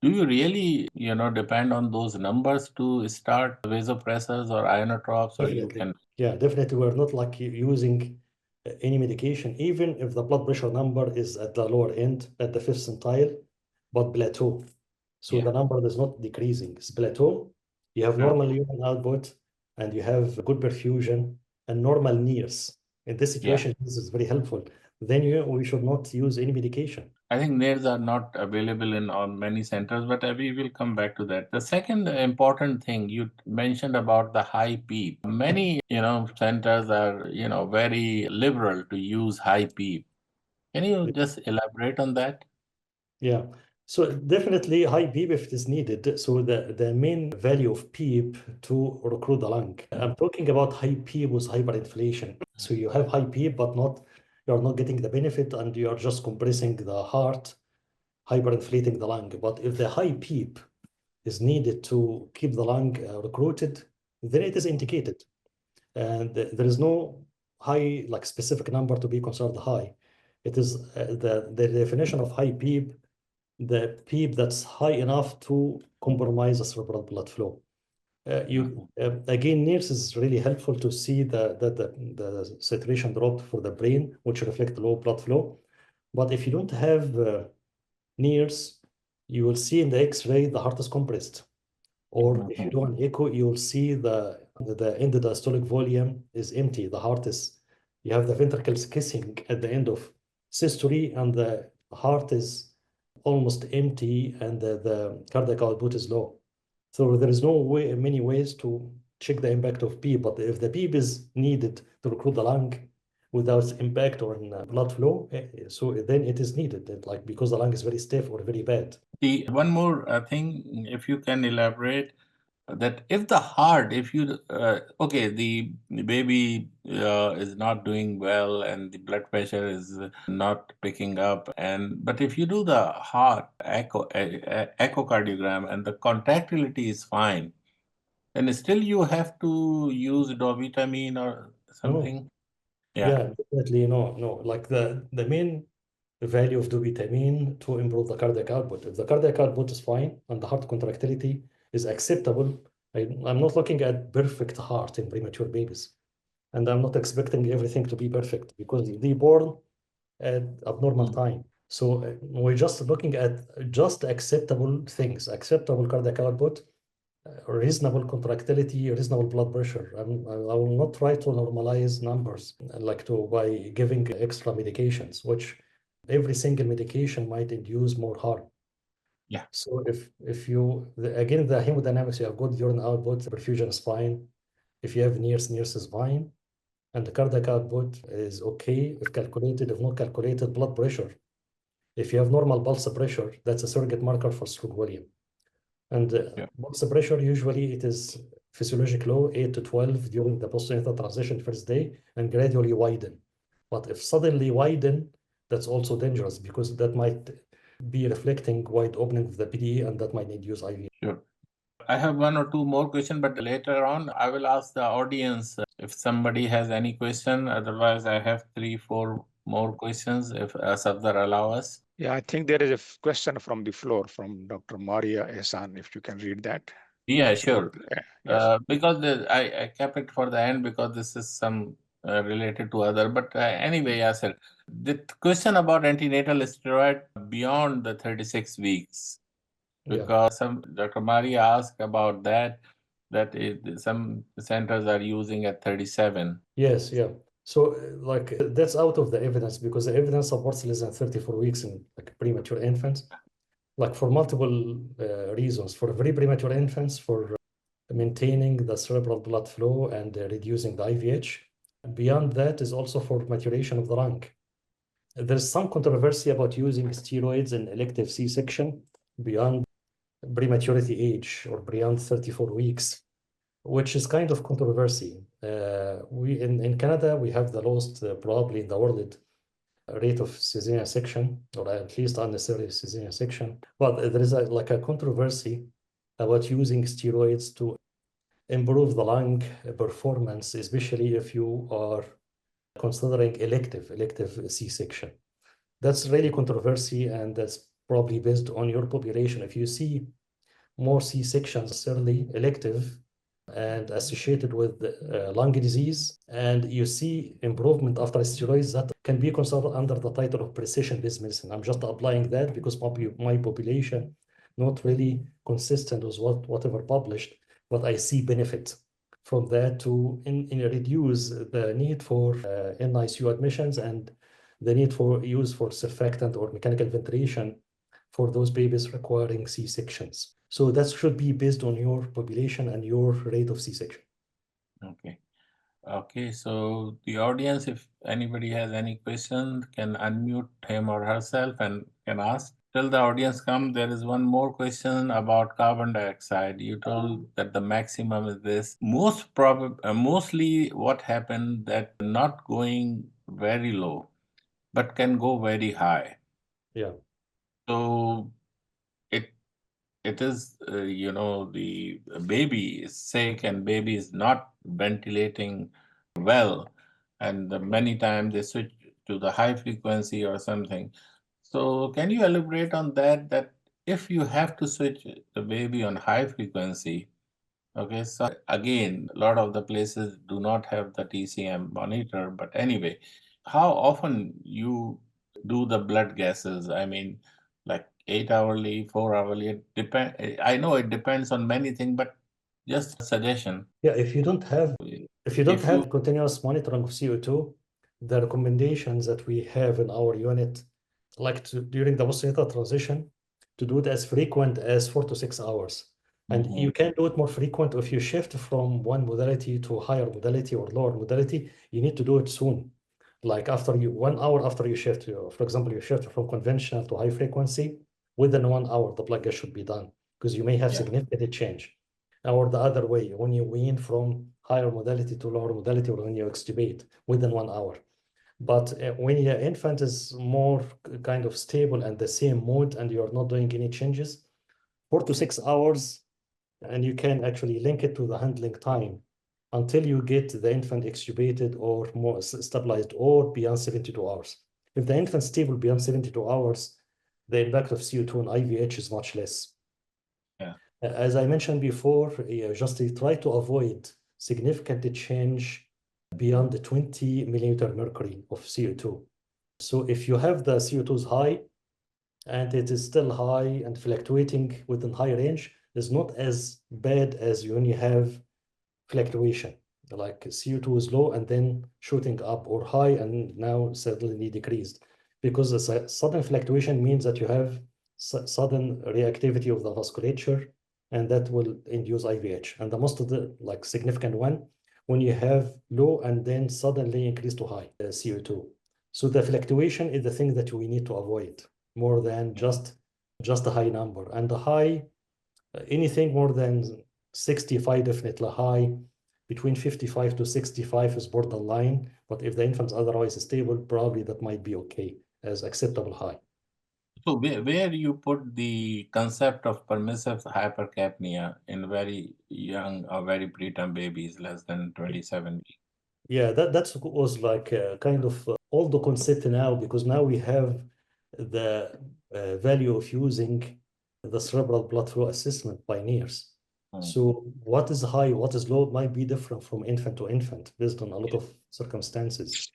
do you really, depend on those numbers to start vasopressors or ionotropes, or you Definitely. can? Yeah, definitely. We're not like using any medication, even if the blood pressure number is at the lower end, at the fifth centile, but plateau. So Yeah. the number is not decreasing, it's plateau. You have Sure. normal urine output and you have good perfusion and normal NIRS. In this Yeah. situation, this is very helpful. Then we should not use any medication. I think NIRS are not available in on many centers, but we will come back to that. The second important thing you mentioned about the high PEEP. Many, centers are, very liberal to use high PEEP. Can you just elaborate on that? Yeah. So definitely high PEEP if it is needed. So the main value of PEEP to recruit the lung. I'm talking about high PEEP with hyperinflation. So you have high PEEP, but you're not getting the benefit and you're just compressing the heart, hyperinflating the lung. But if the high PEEP is needed to keep the lung recruited, then it is indicated. And there is no high, like specific number to be considered high. It is the definition of high PEEP, the PEEP that's high enough to compromise the cerebral blood flow. Again, NIRS is really helpful to see the saturation drop for the brain, which reflect low blood flow. But if you don't have NIRS, you will see in the X-ray the heart is compressed. Or if you do an echo, you will see the end diastolic volume is empty. The heart is, you have the ventricles kissing at the end of systole, and the heart is almost empty, and the cardiac output is low. So there is many ways to check the impact of PEEP, but if the PEEP is needed to recruit the lung without impact on blood flow, so then it is needed, like because the lung is very stiff or very bad. The one more thing, if you can elaborate, that if the heart, if you, the baby is not doing well and the blood pressure is not picking up, but if you do the heart echocardiogram and the contractility is fine, then still you have to use dopamine or something. Yeah, definitely. No. Like the main value of dopamine to improve the cardiac output. If the cardiac output is fine and the heart contractility is acceptable, I'm not looking at perfect heart in premature babies. And I'm not expecting everything to be perfect because they're born at abnormal time. So we're just looking at just acceptable things, acceptable cardiac output, reasonable contractility, reasonable blood pressure. I will not try to normalize numbers like by giving extra medications, which every single medication might induce more harm. Yeah. So if you, again, the hemodynamics, you have good urine output, perfusion is fine. If you have NIRS is fine. And the cardiac output is okay if calculated, if not calculated, blood pressure. If you have normal pulse pressure, that's a surrogate marker for stroke volume. And pulse pressure, usually it is physiologic low, 8 to 12 during the postnatal transition first day, and gradually widen. But if suddenly widen, that's also dangerous because that might be reflecting wide opening of the PDE, and that might induce IVH. Sure. I have one or two more questions, but later on I will ask the audience if somebody has any question. Otherwise, I have 3-4 more questions if Safdar allow us. Yeah, I think there is a question from the floor from Dr. Maria Ehsan, if you can read that. Yeah, sure. Yes. Because I kept it for the end because this is some related to other. But anyway, Yasser, the question about antenatal steroid beyond the 36 weeks, because Dr. Maria asked about that some centers are using at 37. Yes, yeah. So like that's out of the evidence because the evidence supports less than 34 weeks in like premature infants, like for multiple reasons. For very premature infants, for maintaining the cerebral blood flow and reducing the IVH. Beyond that is also for maturation of the lung. There's some controversy about using steroids in elective C-section beyond prematurity age or beyond 34 weeks, which is kind of controversy. In Canada, we have the lowest probably in the world rate of cesarean section, or at least unnecessary cesarean section. But there is like a controversy about using steroids to improve the lung performance, especially if you are considering elective C-section. That's really controversy, and that's probably based on your population. If you see more C-sections, necessarily elective and associated with lung disease, and you see improvement after steroids, that can be considered under the title of precision-based medicine. I'm just applying that because my population not really consistent with whatever published, but I see benefit from that to reduce the need for NICU admissions and the need for use for surfactant or mechanical ventilation for those babies requiring C-sections. So that should be based on your population and your rate of C-section. Okay. Okay, so the audience, if anybody has any questions, can unmute him or herself and can ask. Till the audience come, there is one more question about carbon dioxide. You told that the maximum is this. Mostly what happened that not going very low, but can go very high. Yeah. So it is, the baby is sick and baby is not ventilating well, and many times they switch to the high frequency or something. So can you elaborate on that if you have to switch the baby on high frequency, okay, so again, a lot of the places do not have the TCM monitor, but anyway, how often you do the blood gases? I mean, like 8 hourly, 4 hourly, I know it depends on many things, but just a suggestion. Yeah, if you don't have continuous monitoring of CO2, the recommendations that we have in our unit, like during the postnatal transition, to do it as frequent as 4 to 6 hours. And you can do it more frequent if you shift from one modality to higher modality or lower modality. You need to do it soon. Like 1 hour after you shift, for example, you shift from conventional to high frequency, within 1 hour, the blood gas should be done because you may have significant change. Or the other way, when you wean from higher modality to lower modality, or when you extubate within 1 hour. But when your infant is more kind of stable and the same mode and you're not doing any changes, 4 to 6 hours, and you can actually link it to the handling time until you get the infant extubated or more stabilized or beyond 72 hours. If the infant's stable beyond 72 hours, the impact of CO2 and IVH is much less. Yeah. As I mentioned before, just try to avoid significant change beyond the 20 millimeter mercury of CO2. So if you have the CO2 is high and it is still high and fluctuating within high range, is not as bad as when you have fluctuation, like CO2 is low and then shooting up, or high and now suddenly decreased. Because a sudden fluctuation means that you have sudden reactivity of the vasculature, and that will induce IVH. And the most of the significant one, when you have low and then suddenly increase to high CO2. So the fluctuation is the thing that we need to avoid more than just a high number. And the high, anything more than 65 definitely high, between 55 to 65 is borderline, but if the infant's otherwise stable, probably that might be okay as acceptable high. So where you put the concept of permissive hypercapnia in very young or very preterm babies less than 27 weeks? Yeah, that was like kind of old concept now, because now we have the value of using the cerebral blood flow assessment pioneers. So what is high, what is low might be different from infant to infant based on a lot of circumstances.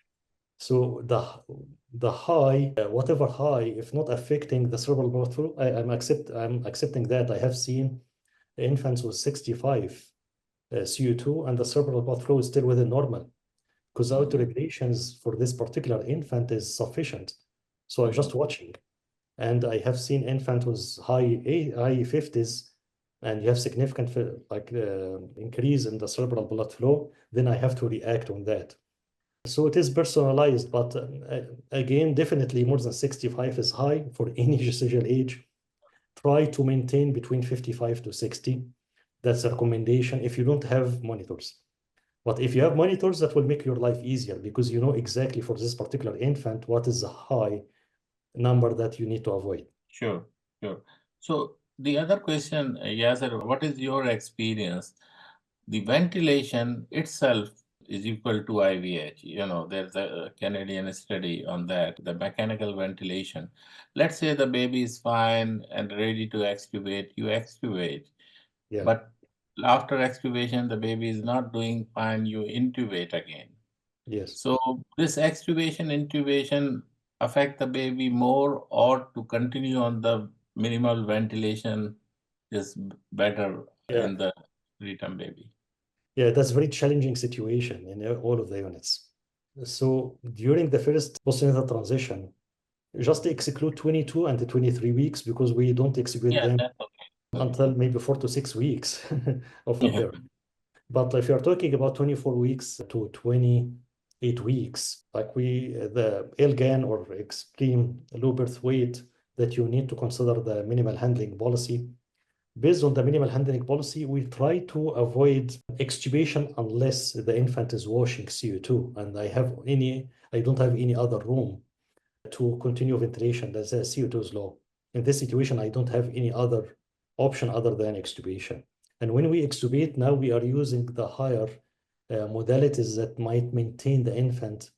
So the high, whatever high, if not affecting the cerebral blood flow, I'm accepting that. I have seen infants with 65 CO2 and the cerebral blood flow is still within normal, because the autoregulations for this particular infant is sufficient. So I'm just watching. And I have seen infant with high 50s, and you have significant increase in the cerebral blood flow, then I have to react on that. So it is personalized, but again, definitely more than 65 is high for any gestational age. Try to maintain between 55 to 60. That's a recommendation if you don't have monitors. But if you have monitors, that will make your life easier because you know exactly for this particular infant what is the high number that you need to avoid. Sure, sure. So the other question, Yasser, what is your experience? The ventilation itself is equal to IVH. You know, there's a Canadian study on that, the mechanical ventilation. Let's say the baby is fine and ready to extubate, you extubate. Yeah. But after extubation, the baby is not doing fine, you intubate again. Yes. So this extubation, intubation affect the baby more, or to continue on the minimal ventilation is better in the preterm baby? Yeah, that's a very challenging situation in all of the units. So during the first postnatal transition, just exclude 22 and 23 weeks because we don't execute them That's okay. until maybe 4 to 6 weeks of the birth. But if you're talking about 24 weeks to 28 weeks, like the LGAN or extreme low birth weight that you need to consider the minimal handling policy. Based on the minimal handling policy, we try to avoid extubation unless the infant is washing CO2, and I don't have any other room to continue ventilation as the CO2 is low. In this situation, I don't have any other option other than extubation. And when we extubate, now we are using the higher modalities that might maintain the infant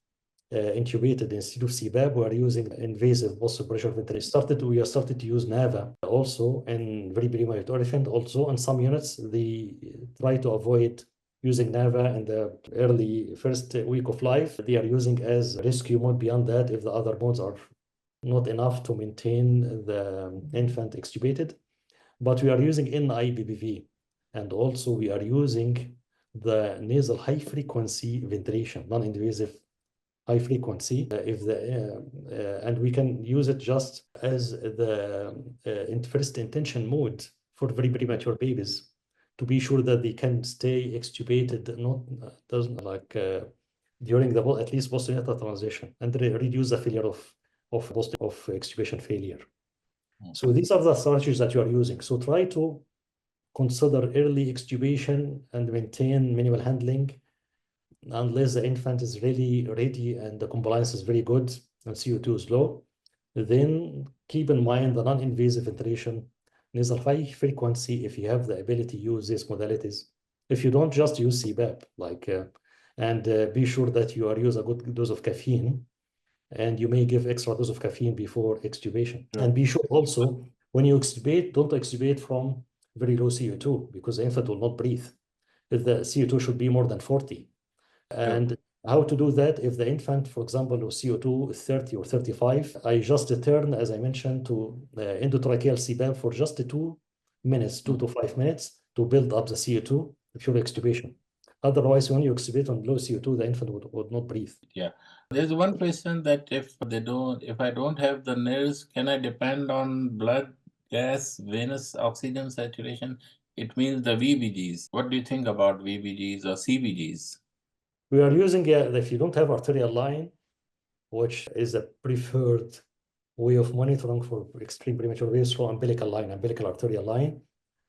intubated instead of CPAP. We are using invasive pulse pressure ventilation. We have started to use NAVA also in very premature infant. Also, in some units, they try to avoid using NAVA in the early first week of life. They are using as rescue mode. Beyond that, if the other modes are not enough to maintain the infant extubated, but we are using NIBBV, and also we are using the nasal high frequency ventilation, non-invasive high frequency, and we can use it just as the first intention mode for very premature babies to be sure that they can stay extubated, doesn't like during the at least postnatal transition, and reduce the failure of extubation failure. So these are the strategies that you are using. So try to consider early extubation and maintain minimal handling unless the infant is really ready and the compliance is very good and CO2 is low. Then keep in mind the non-invasive ventilation, nasal high frequency if you have the ability to use these modalities. If you don't, just use CPAP, and be sure that you are use a good dose of caffeine, and you may give extra dose of caffeine before extubation. Sure. And be sure also when you extubate, don't extubate from very low CO2 because the infant will not breathe. The CO2 should be more than 40. And how to do that if the infant, for example, CO2 is 30 or 35, I just turn, as I mentioned, to endotracheal CPAP for just 2 minutes, 2 to 5 minutes to build up the CO2 before extubation. Otherwise, when you extubate on low CO2, the infant would not breathe. Yeah. There's one question that if I don't have the nerves, can I depend on blood gas, venous oxygen saturation? It means the VBGs. What do you think about VBGs or CBGs? We are using, if you don't have arterial line, which is a preferred way of monitoring for extreme premature babies, through umbilical arterial line,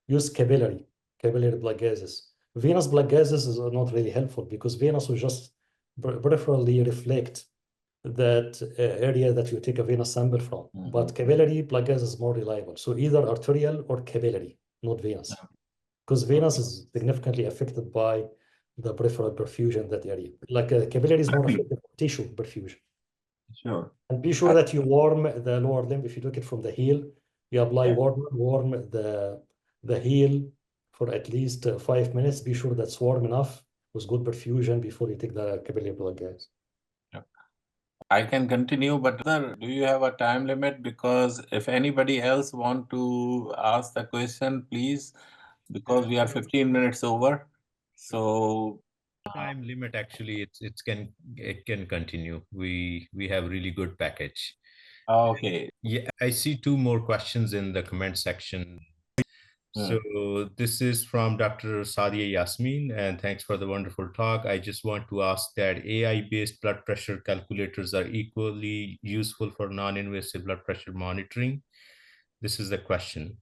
use capillary blood gases. Venous blood gases is not really helpful because venous will just peripherally reflect that area that you take a venous sample from. But capillary blood gas is more reliable. So either arterial or capillary, not venous. Because venous is significantly affected by the peripheral perfusion in that area. Capillary is more affected by tissue perfusion. Sure. And be sure that you warm the lower limb. If you took it from the heel, you apply warm the heel for at least 5 minutes. Be sure that's warm enough with good perfusion before you take the capillary blood gas. I can continue, but sir, do you have a time limit? Because if anybody else want to ask the question, please, because we are 15 minutes over. So time limit actually it can continue. We have really good package. okay. Yeah, I see 2 more questions in the comment section. So this is from Dr. Sadia Yasmin, and thanks for the wonderful talk. I just want to ask that AI-based blood pressure calculators are equally useful for non-invasive blood pressure monitoring. This is the question.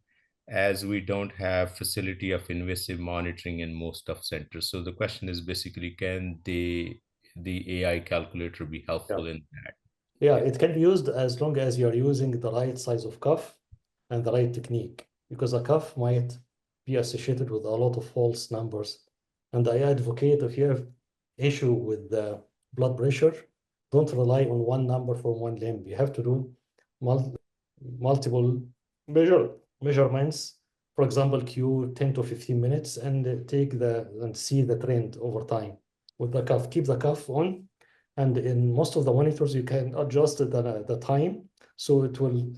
as we don't have facility of invasive monitoring in most of centers. So the question is basically, can the AI calculator be helpful in that? Yeah, it can be used as long as you're using the right size of cuff and the right technique, because a cuff might be associated with a lot of false numbers. And I advocate, if you have issue with the blood pressure, don't rely on one number from one limb. You have to do multiple measurements. For example, Q 10 to 15 minutes and see the trend over time with the cuff. Keep the cuff on. And in most of the monitors, you can adjust the time. So it will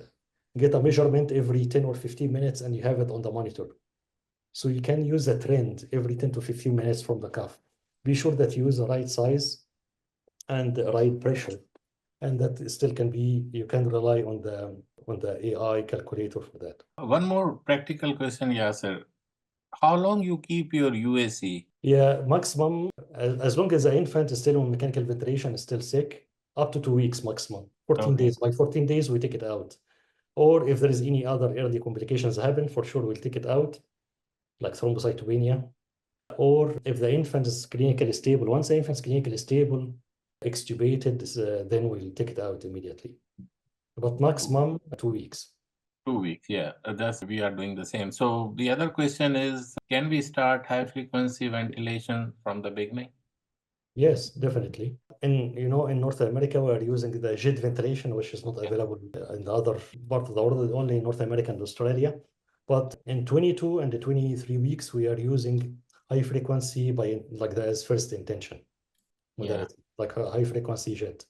get a measurement every 10 or 15 minutes and you have it on the monitor. So you can use a trend every 10 to 15 minutes from the cuff. Be sure that you use the right size and the right pressure. And that still can be, you can rely on the AI calculator for that. One more practical question, Yasser. How long you keep your UAC? Yeah, maximum, as long as the infant is still on mechanical ventilation, is still sick, up to 2 weeks maximum, 14 Okay. days. By 14 days, we take it out. Or if there is any other early complications happen, for sure we'll take it out, like thrombocytopenia. Or if the infant is clinically stable, once the infant is clinically stable, extubated, then we'll take it out immediately. But maximum 2 weeks. 2 weeks, yeah. We are doing the same. So the other question is, can we start high frequency ventilation from the beginning? Yes, definitely. In North America, we are using the jet ventilation, which is not available in the other part of the world, only in North America and Australia. But in 22 and 23 weeks, we are using high frequency as first intention modality, like a high frequency jet.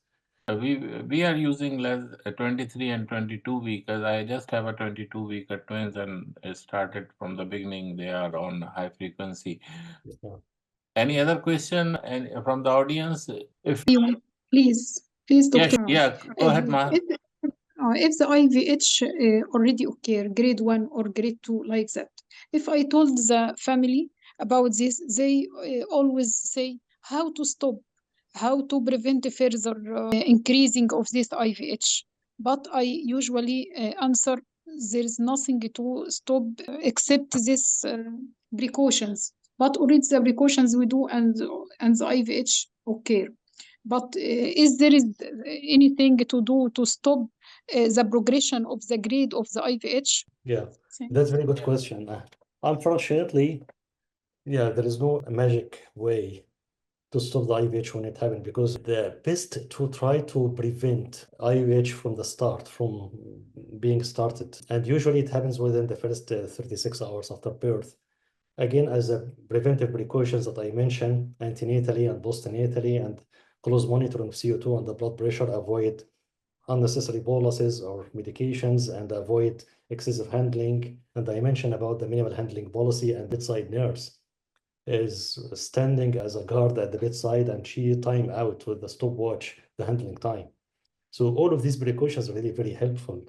We are using less 23 and 22 week, because I just have a 22 week twins and it started from the beginning. They are on high frequency. Yeah. Any other question from the audience? Please, Dr. Yeah, go ahead, Ma. If the IVH already occur, grade 1 or grade 2, like that, if I told the family about this, they always say how to stop, how to prevent further increasing of this IVH. But I usually answer, there is nothing to stop except this precautions. But already the precautions we do and the IVH occur. But is there anything to do to stop the progression of the grade of the IVH? Yeah, that's a very good question. Unfortunately, there is no magic way to stop the IVH when it happens, because the best to try to prevent IVH from the start, from being started. And usually it happens within the first 36 hours after birth. Again, as a preventive precautions that I mentioned, antenatally and postnatally, and close monitoring of CO2 and the blood pressure, avoid unnecessary boluses or medications, and avoid excessive handling. And I mentioned about the minimal handling policy, and bedside nurse is standing as a guard at the bedside, and she time out with the stopwatch, the handling time. So all of these precautions are really very helpful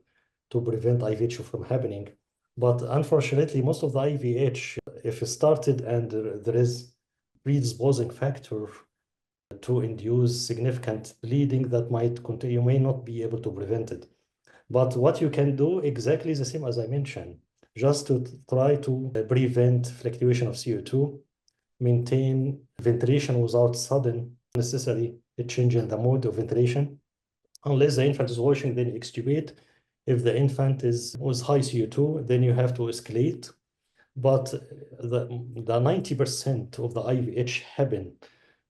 to prevent IVH from happening. But unfortunately, most of the IVH, if it started and there is predisposing factor to induce significant bleeding, that might continue, you may not be able to prevent it. But what you can do exactly the same as I mentioned, just to try to prevent fluctuation of CO2, maintain ventilation without sudden necessary change in the mode of ventilation. Unless the infant is washing, then extubate. If the infant is with high CO2, then you have to escalate. But the 90% of the IVH happen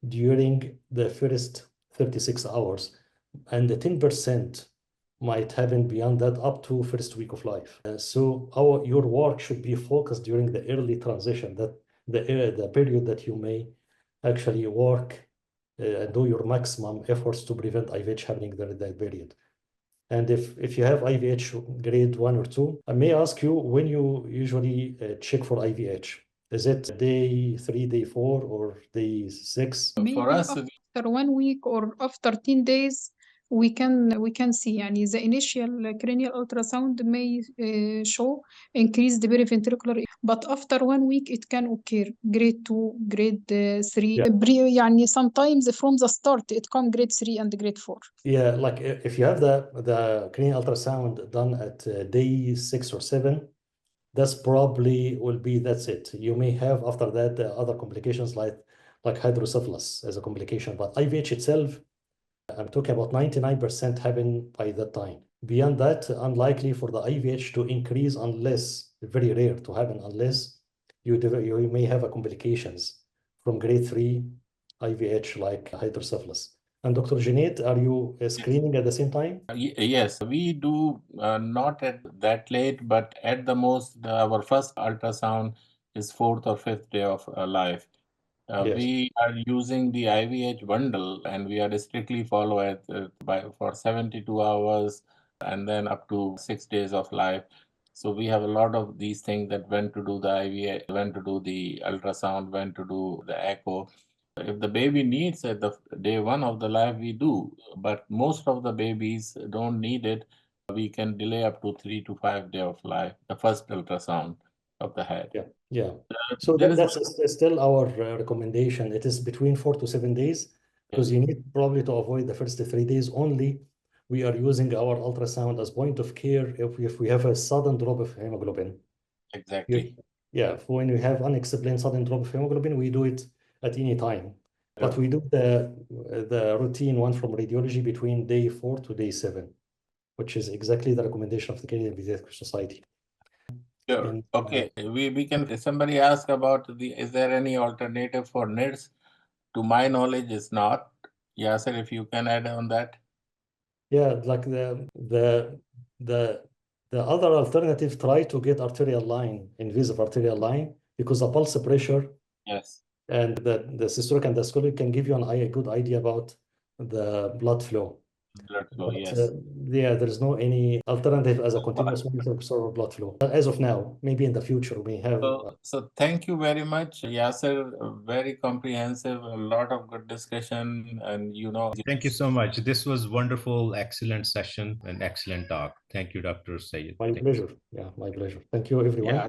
during the first 36 hours, and the 10% might happen beyond that, up to first week of life. So your work should be focused during the early transition, that the period that you may actually work and do your maximum efforts to prevent IVH happening during that period. And if you have IVH grade 1 or 2, I may ask you when you usually check for IVH. Is it day 3, day 4, or day 6? Maybe For us, after 1 week or after 10 days, we can see. Yani the initial cranial ultrasound may show increased periventricular, but after 1 week it can occur grade 2, grade 3. Yani sometimes from the start it come grade 3 and grade 4. Yeah, like if you have the cranial ultrasound done at day 6 or 7, that's probably will be, that's it. You may have after that other complications like hydrocephalus as a complication, but IVH itself, I'm talking about 99% happen by that time. Beyond that, unlikely for the IVH to increase unless, very rare to happen, unless you may have a complications from grade 3 IVH like hydrocephalus. And Dr. Junaid, are you screening at the same time? Yes, we do not at that late, but at the most, our first ultrasound is 4th or 5th day of life. Yes. We are using the IVH bundle, and we are strictly follow it for 72 hours and then up to 6 days of life. So we have a lot of these things that when to do the IVH, when to do the ultrasound, when to do the echo. If the baby needs at the day 1 of the life, we do, but most of the babies don't need it. We can delay up to 3 to 5 days of life, the first ultrasound of the head. Yeah. So that's still our recommendation. It is between 4 to 7 days because you need probably to avoid the first 3 days only. We are using our ultrasound as point of care if we have a sudden drop of hemoglobin. Exactly. When we have unexplained sudden drop of hemoglobin, we do it at any time. But we do the routine one from radiology between day 4 to day 7, which is exactly the recommendation of the Canadian Pediatric Society. Sure. Okay. We can, somebody ask about is there any alternative for NIDS? To my knowledge, it's not. Yasser, if you can add on that. Yeah, like the other alternative, try to get arterial line, invasive arterial line, because the pulse pressure and the systolic and diastolic can give you a good idea about the blood flow. There is no any alternative as a continuous monitor of blood flow as of now. Maybe in the future we have. So thank you very much, Yasser. Very comprehensive, a lot of good discussion, and Thank you so much. This was wonderful, excellent session and excellent talk. Thank you, Dr. Sayed. My pleasure. Yeah, my pleasure. Thank you, everyone. Yeah,